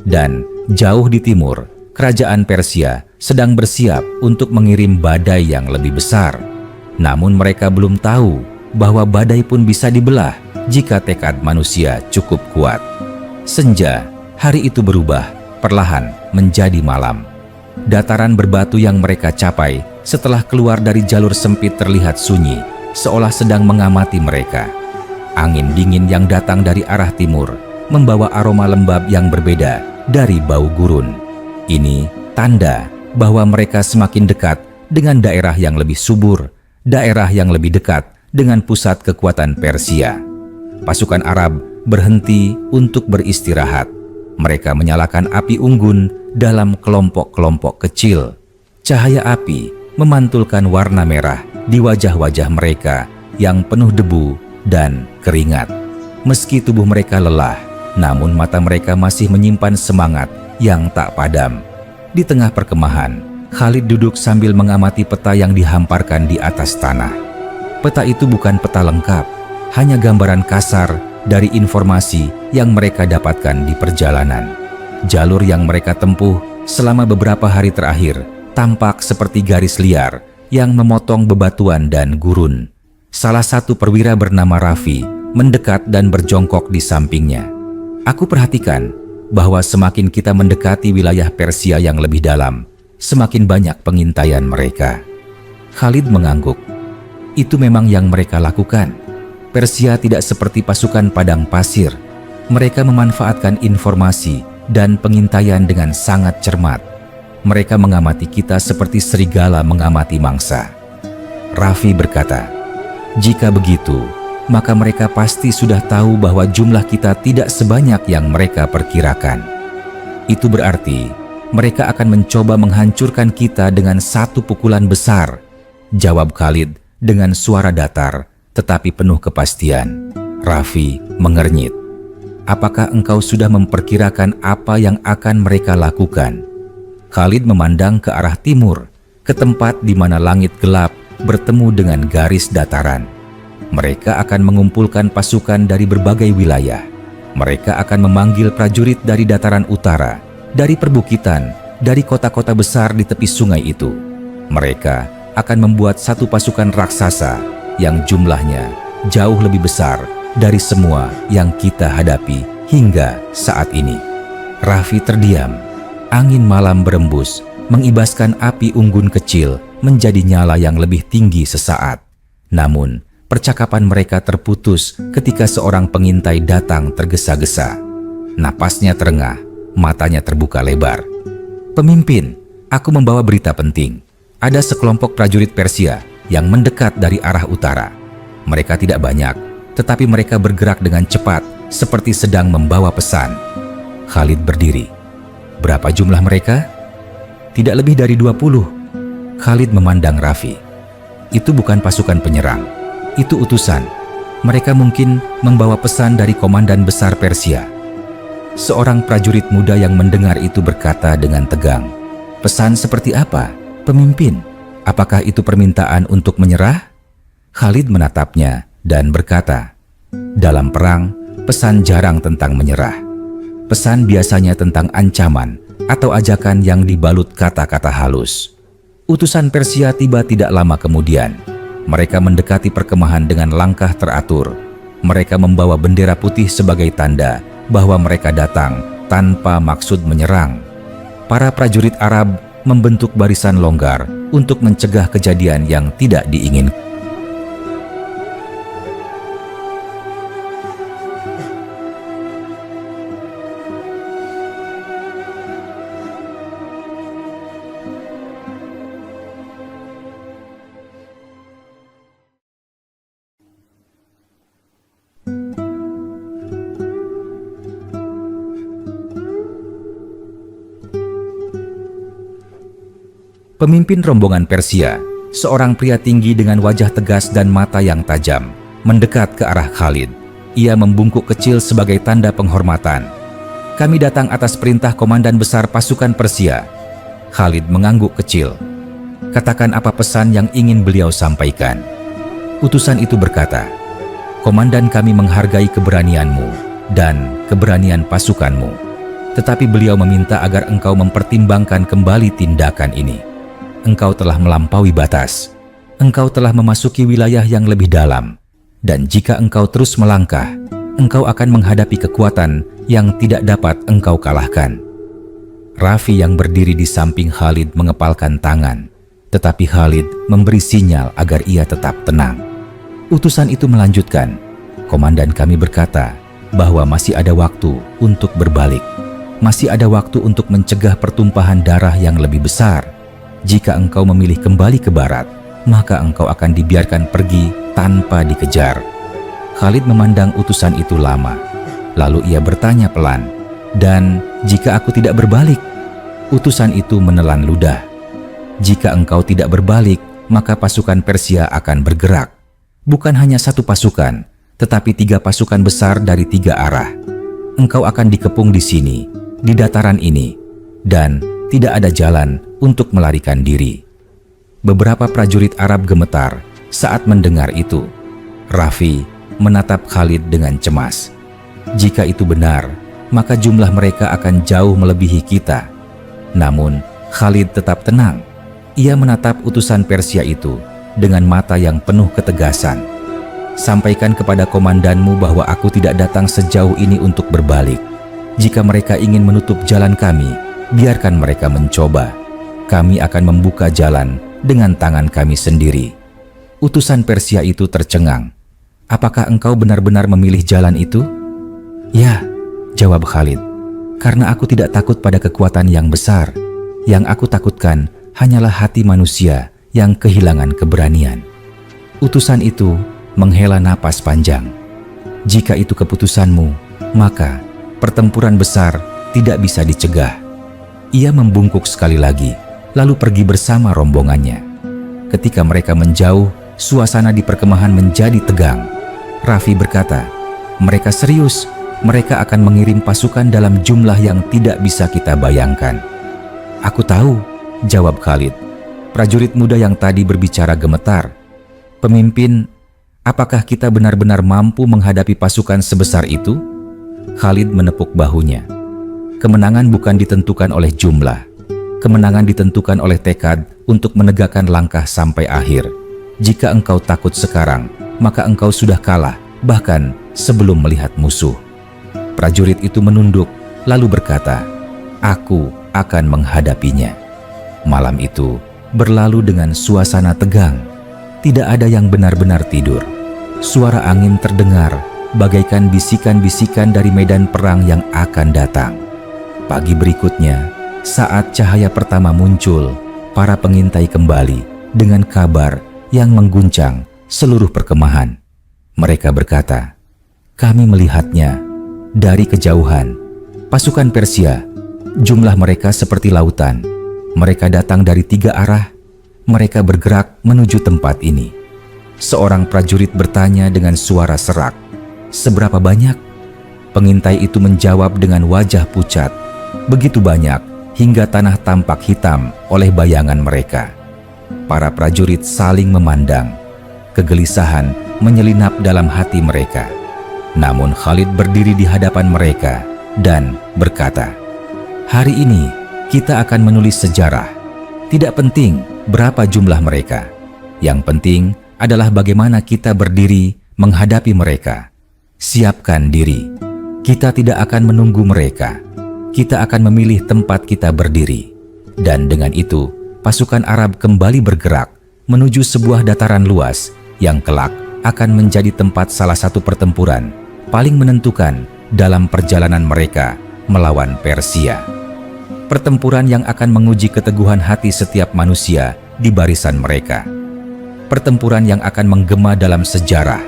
Dan jauh di timur, kerajaan Persia sedang bersiap untuk mengirim badai yang lebih besar. Namun mereka belum tahu bahwa badai pun bisa dibelah jika tekad manusia cukup kuat. Senja, hari itu berubah, perlahan menjadi malam. Dataran berbatu yang mereka capai setelah keluar dari jalur sempit terlihat sunyi, seolah sedang mengamati mereka. Angin dingin yang datang dari arah timur membawa aroma lembab yang berbeda dari bau gurun. Ini tanda bahwa mereka semakin dekat dengan daerah yang lebih subur, daerah yang lebih dekat dengan pusat kekuatan Persia. Pasukan Arab berhenti untuk beristirahat. Mereka menyalakan api unggun dalam kelompok-kelompok kecil. Cahaya api memantulkan warna merah di wajah-wajah mereka yang penuh debu dan keringat. Meski tubuh mereka lelah, namun mata mereka masih menyimpan semangat yang tak padam. Di tengah perkemahan, Khalid duduk sambil mengamati peta yang dihamparkan di atas tanah. Peta itu bukan peta lengkap, hanya gambaran kasar dari informasi yang mereka dapatkan di perjalanan. Jalur yang mereka tempuh selama beberapa hari terakhir tampak seperti garis liar yang memotong bebatuan dan gurun. Salah satu perwira bernama Rafi mendekat dan berjongkok di sampingnya. "Aku perhatikan bahwa semakin kita mendekati wilayah Persia yang lebih dalam, semakin banyak pengintaian mereka." Khalid mengangguk. Itu memang yang mereka lakukan. Persia tidak seperti pasukan padang pasir. Mereka memanfaatkan informasi dan pengintaian dengan sangat cermat. Mereka mengamati kita seperti serigala mengamati mangsa. Rafi berkata, "Jika begitu, maka mereka pasti sudah tahu bahwa jumlah kita tidak sebanyak yang mereka perkirakan. Itu berarti mereka akan mencoba menghancurkan kita dengan satu pukulan besar," jawab Khalid dengan suara datar tetapi penuh kepastian. Rafi mengernyit. "Apakah engkau sudah memperkirakan apa yang akan mereka lakukan?" Khalid memandang ke arah timur, ke tempat di mana langit gelap bertemu dengan garis dataran. Mereka akan mengumpulkan pasukan dari berbagai wilayah. Mereka akan memanggil prajurit dari dataran utara, dari perbukitan, dari kota-kota besar di tepi sungai itu. Mereka akan membuat satu pasukan raksasa yang jumlahnya jauh lebih besar dari semua yang kita hadapi hingga saat ini. Rafi terdiam. Angin malam berembus, mengibaskan api unggun kecil menjadi nyala yang lebih tinggi sesaat. Namun, percakapan mereka terputus ketika seorang pengintai datang tergesa-gesa. Napasnya terengah, matanya terbuka lebar. "Pemimpin, aku membawa berita penting. Ada sekelompok prajurit Persia yang mendekat dari arah utara. Mereka tidak banyak, tetapi mereka bergerak dengan cepat seperti sedang membawa pesan." Khalid berdiri. "Berapa jumlah mereka?" "Tidak lebih dari 20. Khalid memandang Rafi. "Itu bukan pasukan penyerang. Itu utusan. Mereka mungkin membawa pesan dari komandan besar Persia." Seorang prajurit muda yang mendengar itu berkata dengan tegang, "Pesan seperti apa, pemimpin? Apakah itu permintaan untuk menyerah?" Khalid menatapnya dan berkata, "Dalam perang, pesan jarang tentang menyerah. Pesan biasanya tentang ancaman atau ajakan yang dibalut kata-kata halus." Utusan Persia tiba tidak lama kemudian. Mereka mendekati perkemahan dengan langkah teratur. Mereka membawa bendera putih sebagai tanda bahwa mereka datang tanpa maksud menyerang. Para prajurit Arab membentuk barisan longgar untuk mencegah kejadian yang tidak diinginkan. Pemimpin rombongan Persia, seorang pria tinggi dengan wajah tegas dan mata yang tajam, mendekat ke arah Khalid. Ia membungkuk kecil sebagai tanda penghormatan. "Kami datang atas perintah komandan besar pasukan Persia." Khalid mengangguk kecil. "Katakan apa pesan yang ingin beliau sampaikan." Utusan itu berkata, "Komandan kami menghargai keberanianmu dan keberanian pasukanmu. Tetapi beliau meminta agar engkau mempertimbangkan kembali tindakan ini. Engkau telah melampaui batas. Engkau telah memasuki wilayah yang lebih dalam. Dan jika engkau terus melangkah, engkau akan menghadapi kekuatan yang tidak dapat engkau kalahkan." Rafi yang berdiri di samping Khalid mengepalkan tangan, tetapi Khalid memberi sinyal agar ia tetap tenang. Utusan itu melanjutkan, "Komandan kami berkata bahwa masih ada waktu untuk berbalik. Masih ada waktu untuk mencegah pertumpahan darah yang lebih besar. Jika engkau memilih kembali ke barat, maka engkau akan dibiarkan pergi tanpa dikejar." Khalid memandang utusan itu lama. Lalu ia bertanya pelan, "Dan jika aku tidak berbalik?" Utusan itu menelan ludah. "Jika engkau tidak berbalik, maka pasukan Persia akan bergerak. Bukan hanya satu pasukan, tetapi 3 pasukan besar dari 3 arah. Engkau akan dikepung di sini, di dataran ini, dan tidak ada jalan untuk melarikan diri." Beberapa prajurit Arab gemetar saat mendengar itu. Rafi menatap Khalid dengan cemas. Jika itu benar, maka jumlah mereka akan jauh melebihi kita. Namun, Khalid tetap tenang. Ia menatap utusan Persia itu dengan mata yang penuh ketegasan. "Sampaikan kepada komandanmu bahwa aku tidak datang sejauh ini untuk berbalik. Jika mereka ingin menutup jalan kami, biarkan mereka mencoba. Kami akan membuka jalan dengan tangan kami sendiri." Utusan Persia itu tercengang. "Apakah engkau benar-benar memilih jalan itu?" "Ya," jawab Khalid, "karena aku tidak takut pada kekuatan yang besar. Yang aku takutkan hanyalah hati manusia yang kehilangan keberanian." Utusan itu menghela napas panjang. "Jika itu keputusanmu, maka pertempuran besar tidak bisa dicegah." Ia membungkuk sekali lagi, lalu pergi bersama rombongannya. Ketika mereka menjauh, suasana di perkemahan menjadi tegang. Raffi berkata, "Mereka serius. Mereka akan mengirim pasukan dalam jumlah yang tidak bisa kita bayangkan." "Aku tahu," jawab Khalid. Prajurit muda yang tadi berbicara gemetar. "Pemimpin, apakah kita benar-benar mampu menghadapi pasukan sebesar itu?" Khalid menepuk bahunya. "Kemenangan bukan ditentukan oleh jumlah. Kemenangan ditentukan oleh tekad untuk menegakkan langkah sampai akhir. Jika engkau takut sekarang, maka engkau sudah kalah, bahkan sebelum melihat musuh." Prajurit itu menunduk, lalu berkata, "Aku akan menghadapinya." Malam itu berlalu dengan suasana tegang. Tidak ada yang benar-benar tidur. Suara angin terdengar, bagaikan bisikan-bisikan dari medan perang yang akan datang. Pagi berikutnya, saat cahaya pertama muncul, para pengintai kembali dengan kabar yang mengguncang seluruh perkemahan. Mereka berkata, "Kami melihatnya dari kejauhan. Pasukan Persia, jumlah mereka seperti lautan. Mereka datang dari 3 arah. Mereka bergerak menuju tempat ini." Seorang prajurit bertanya dengan suara serak, "Seberapa banyak?" Pengintai itu menjawab dengan wajah pucat, "Begitu banyak, hingga tanah tampak hitam oleh bayangan mereka." Para prajurit saling memandang. Kegelisahan menyelinap dalam hati mereka. Namun Khalid berdiri di hadapan mereka dan berkata, "Hari ini kita akan menulis sejarah. Tidak penting berapa jumlah mereka. Yang penting adalah bagaimana kita berdiri menghadapi mereka. Siapkan diri. Kita tidak akan menunggu mereka. Kita akan memilih tempat kita berdiri." Dan dengan itu, pasukan Arab kembali bergerak menuju sebuah dataran luas yang kelak akan menjadi tempat salah satu pertempuran paling menentukan dalam perjalanan mereka melawan Persia. Pertempuran yang akan menguji keteguhan hati setiap manusia di barisan mereka. Pertempuran yang akan menggema dalam sejarah.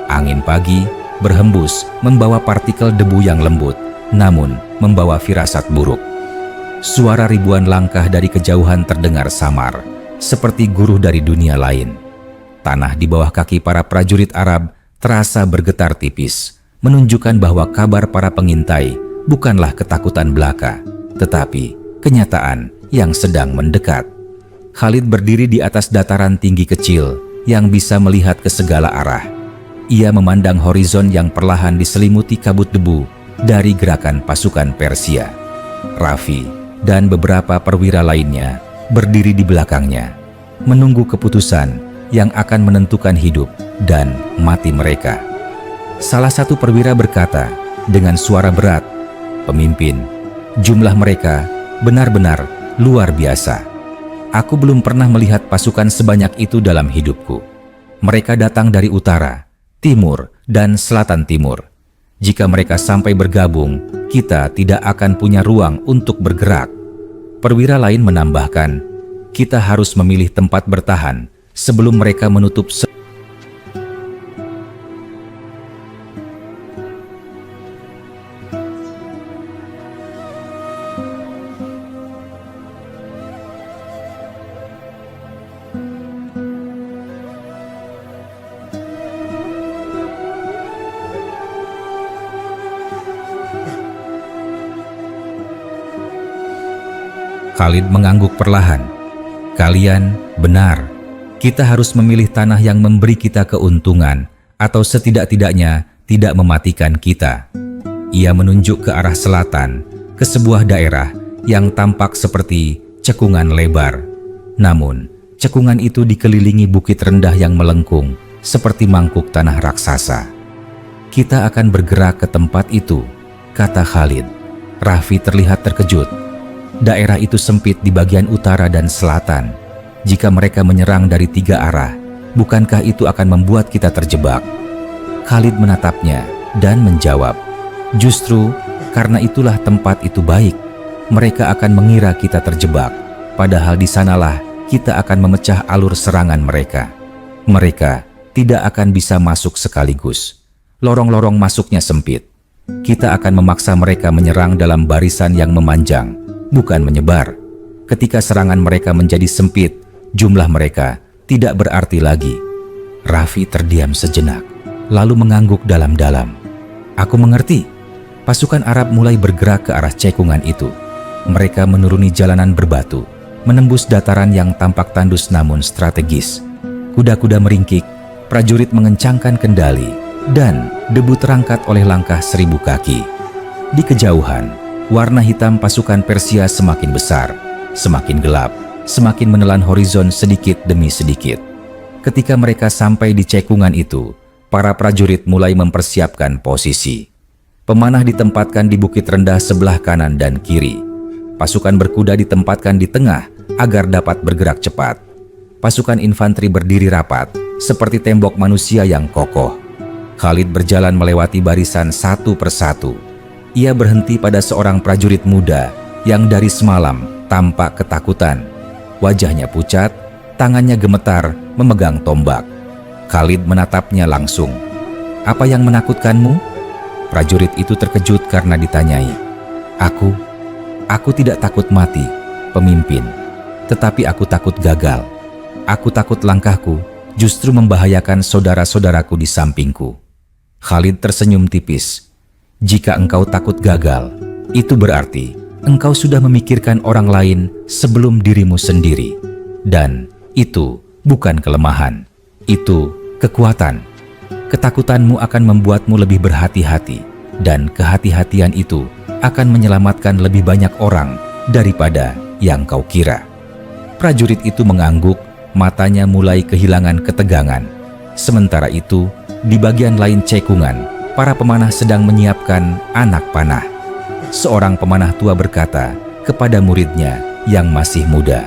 Angin pagi berhembus membawa partikel debu yang lembut, namun membawa firasat buruk. Suara ribuan langkah dari kejauhan terdengar samar, seperti guruh dari dunia lain. Tanah di bawah kaki para prajurit Arab terasa bergetar tipis, menunjukkan bahwa kabar para pengintai bukanlah ketakutan belaka, tetapi kenyataan yang sedang mendekat. Khalid berdiri di atas dataran tinggi kecil yang bisa melihat ke segala arah. Ia memandang horizon yang perlahan diselimuti kabut debu dari gerakan pasukan Persia. Raffi dan beberapa perwira lainnya berdiri di belakangnya, menunggu keputusan yang akan menentukan hidup dan mati mereka. Salah satu perwira berkata dengan suara berat, "Pemimpin, jumlah mereka benar-benar luar biasa. Aku belum pernah melihat pasukan sebanyak itu dalam hidupku. Mereka datang dari utara, timur, dan selatan timur. Jika mereka sampai bergabung, kita tidak akan punya ruang untuk bergerak." Perwira lain menambahkan, "Kita harus memilih tempat bertahan sebelum mereka menutup Khalid mengangguk perlahan. "Kalian benar. Kita harus memilih tanah yang memberi kita keuntungan atau setidak-tidaknya tidak mematikan kita." Ia menunjuk ke arah selatan, ke sebuah daerah yang tampak seperti cekungan lebar. Namun, cekungan itu dikelilingi bukit rendah yang melengkung seperti mangkuk tanah raksasa. "Kita akan bergerak ke tempat itu," kata Khalid. Raffi terlihat terkejut. Daerah itu sempit di bagian utara dan selatan. Jika mereka menyerang dari 3 arah, bukankah itu akan membuat kita terjebak? Khalid menatapnya dan menjawab, "Justru karena itulah tempat itu baik. mereka akan mengira kita terjebak, padahal di sanalah kita akan memecah alur serangan mereka. Mereka tidak akan bisa masuk sekaligus. Lorong-lorong masuknya sempit. Kita akan memaksa mereka menyerang dalam barisan yang memanjang, bukan menyebar. Ketika serangan mereka menjadi sempit, jumlah mereka tidak berarti lagi. Raffi terdiam sejenak, lalu mengangguk dalam-dalam. Aku mengerti. Pasukan Arab mulai bergerak ke arah cekungan itu. Mereka menuruni jalanan berbatu, menembus dataran yang tampak tandus namun strategis. Kuda-kuda meringkik, prajurit mengencangkan kendali, dan debu terangkat oleh langkah 1000 kaki. Di kejauhan, warna hitam pasukan Persia semakin besar, semakin gelap, semakin menelan horizon sedikit demi sedikit. Ketika mereka sampai di cekungan itu, para prajurit mulai mempersiapkan posisi. Pemanah ditempatkan di bukit rendah sebelah kanan dan kiri. Pasukan berkuda ditempatkan di tengah agar dapat bergerak cepat. Pasukan infanteri berdiri rapat, seperti tembok manusia yang kokoh. Khalid berjalan melewati barisan satu persatu. Ia berhenti pada seorang prajurit muda yang dari semalam tampak ketakutan. Wajahnya pucat, tangannya gemetar memegang tombak. Khalid menatapnya langsung. "Apa yang menakutkanmu?" Prajurit itu terkejut karena ditanyai. Aku tidak takut mati, pemimpin. Tetapi aku takut gagal. Aku takut langkahku justru membahayakan saudara-saudaraku di sampingku." Khalid tersenyum tipis. "Jika engkau takut gagal, itu berarti engkau sudah memikirkan orang lain sebelum dirimu sendiri. Dan itu bukan kelemahan, itu kekuatan. Ketakutanmu akan membuatmu lebih berhati-hati, dan kehati-hatian itu akan menyelamatkan lebih banyak orang daripada yang kau kira." Prajurit itu mengangguk, matanya mulai kehilangan ketegangan. Sementara itu, di bagian lain cekungan, para pemanah sedang menyiapkan anak panah. Seorang pemanah tua berkata kepada muridnya yang masih muda,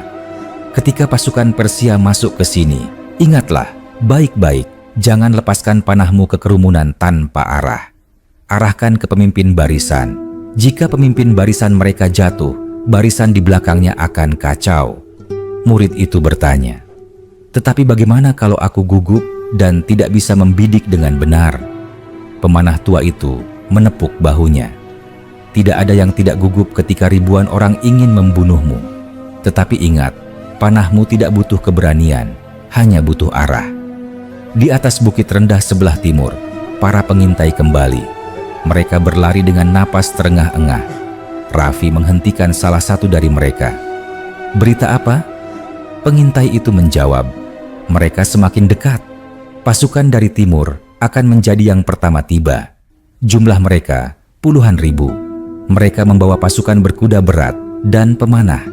"Ketika pasukan Persia masuk ke sini, ingatlah baik-baik. Jangan lepaskan panahmu ke kerumunan tanpa arah. Arahkan ke pemimpin barisan. Jika pemimpin barisan mereka jatuh, barisan di belakangnya akan kacau." Murid itu bertanya, "Tetapi bagaimana kalau aku gugup dan tidak bisa membidik dengan benar?" Pemanah tua itu menepuk bahunya. "Tidak ada yang tidak gugup ketika ribuan orang ingin membunuhmu. Tetapi ingat, panahmu tidak butuh keberanian, hanya butuh arah." Di atas bukit rendah sebelah timur, para pengintai kembali. Mereka berlari dengan napas terengah-engah. Raffi menghentikan salah satu dari mereka. "Berita apa?" Pengintai itu menjawab, "Mereka semakin dekat. Pasukan dari timur akan menjadi yang pertama tiba. Jumlah mereka puluhan ribu. Mereka membawa pasukan berkuda berat dan pemanah.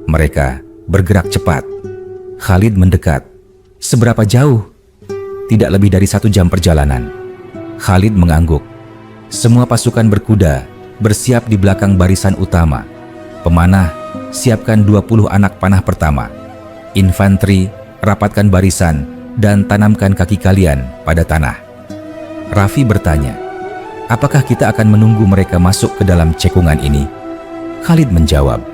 Mereka bergerak cepat." Khalid mendekat. "Seberapa jauh?" "Tidak lebih dari 1 jam perjalanan." Khalid mengangguk. Semua pasukan berkuda bersiap di belakang barisan utama. Pemanah, siapkan 20 anak panah pertama. Infanteri, rapatkan barisan dan tanamkan kaki kalian pada tanah. Raffi bertanya, "Apakah kita akan menunggu mereka masuk ke dalam cekungan ini?" Khalid menjawab,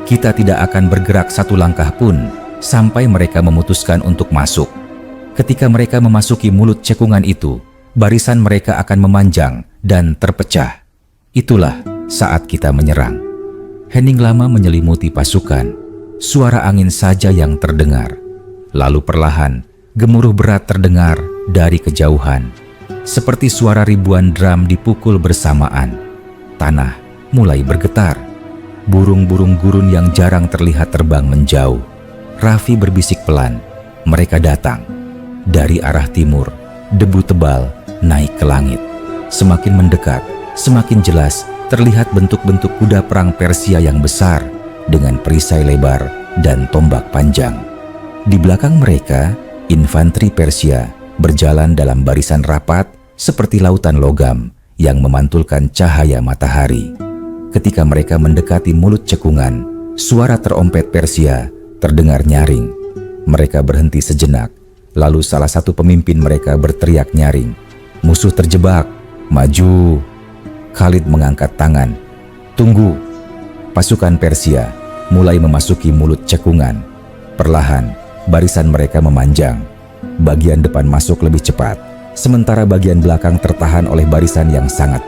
"Kita tidak akan bergerak satu langkah pun sampai mereka memutuskan untuk masuk. Ketika mereka memasuki mulut cekungan itu, barisan mereka akan memanjang dan terpecah. Itulah saat kita menyerang." Hening lama menyelimuti pasukan. Suara angin saja yang terdengar. Lalu perlahan, gemuruh berat terdengar dari kejauhan. Seperti suara ribuan drum dipukul bersamaan. Tanah mulai bergetar. Burung-burung gurun yang jarang terlihat terbang menjauh. Raffi berbisik pelan, "Mereka datang." Dari arah timur, debu tebal naik ke langit. Semakin mendekat, semakin jelas terlihat bentuk-bentuk kuda perang Persia yang besar dengan perisai lebar dan tombak panjang. Di belakang mereka, infanteri Persia berjalan dalam barisan rapat seperti lautan logam yang memantulkan cahaya matahari. Ketika mereka mendekati mulut cekungan, suara terompet Persia terdengar nyaring. Mereka berhenti sejenak. Lalu salah satu pemimpin mereka berteriak nyaring, "Musuh terjebak, maju!" Khalid mengangkat tangan. "Tunggu!" pasukan Persia mulai memasuki mulut cekungan. Perlahan, barisan mereka memanjang. Bagian depan masuk lebih cepat, sementara bagian belakang tertahan oleh barisan yang sangat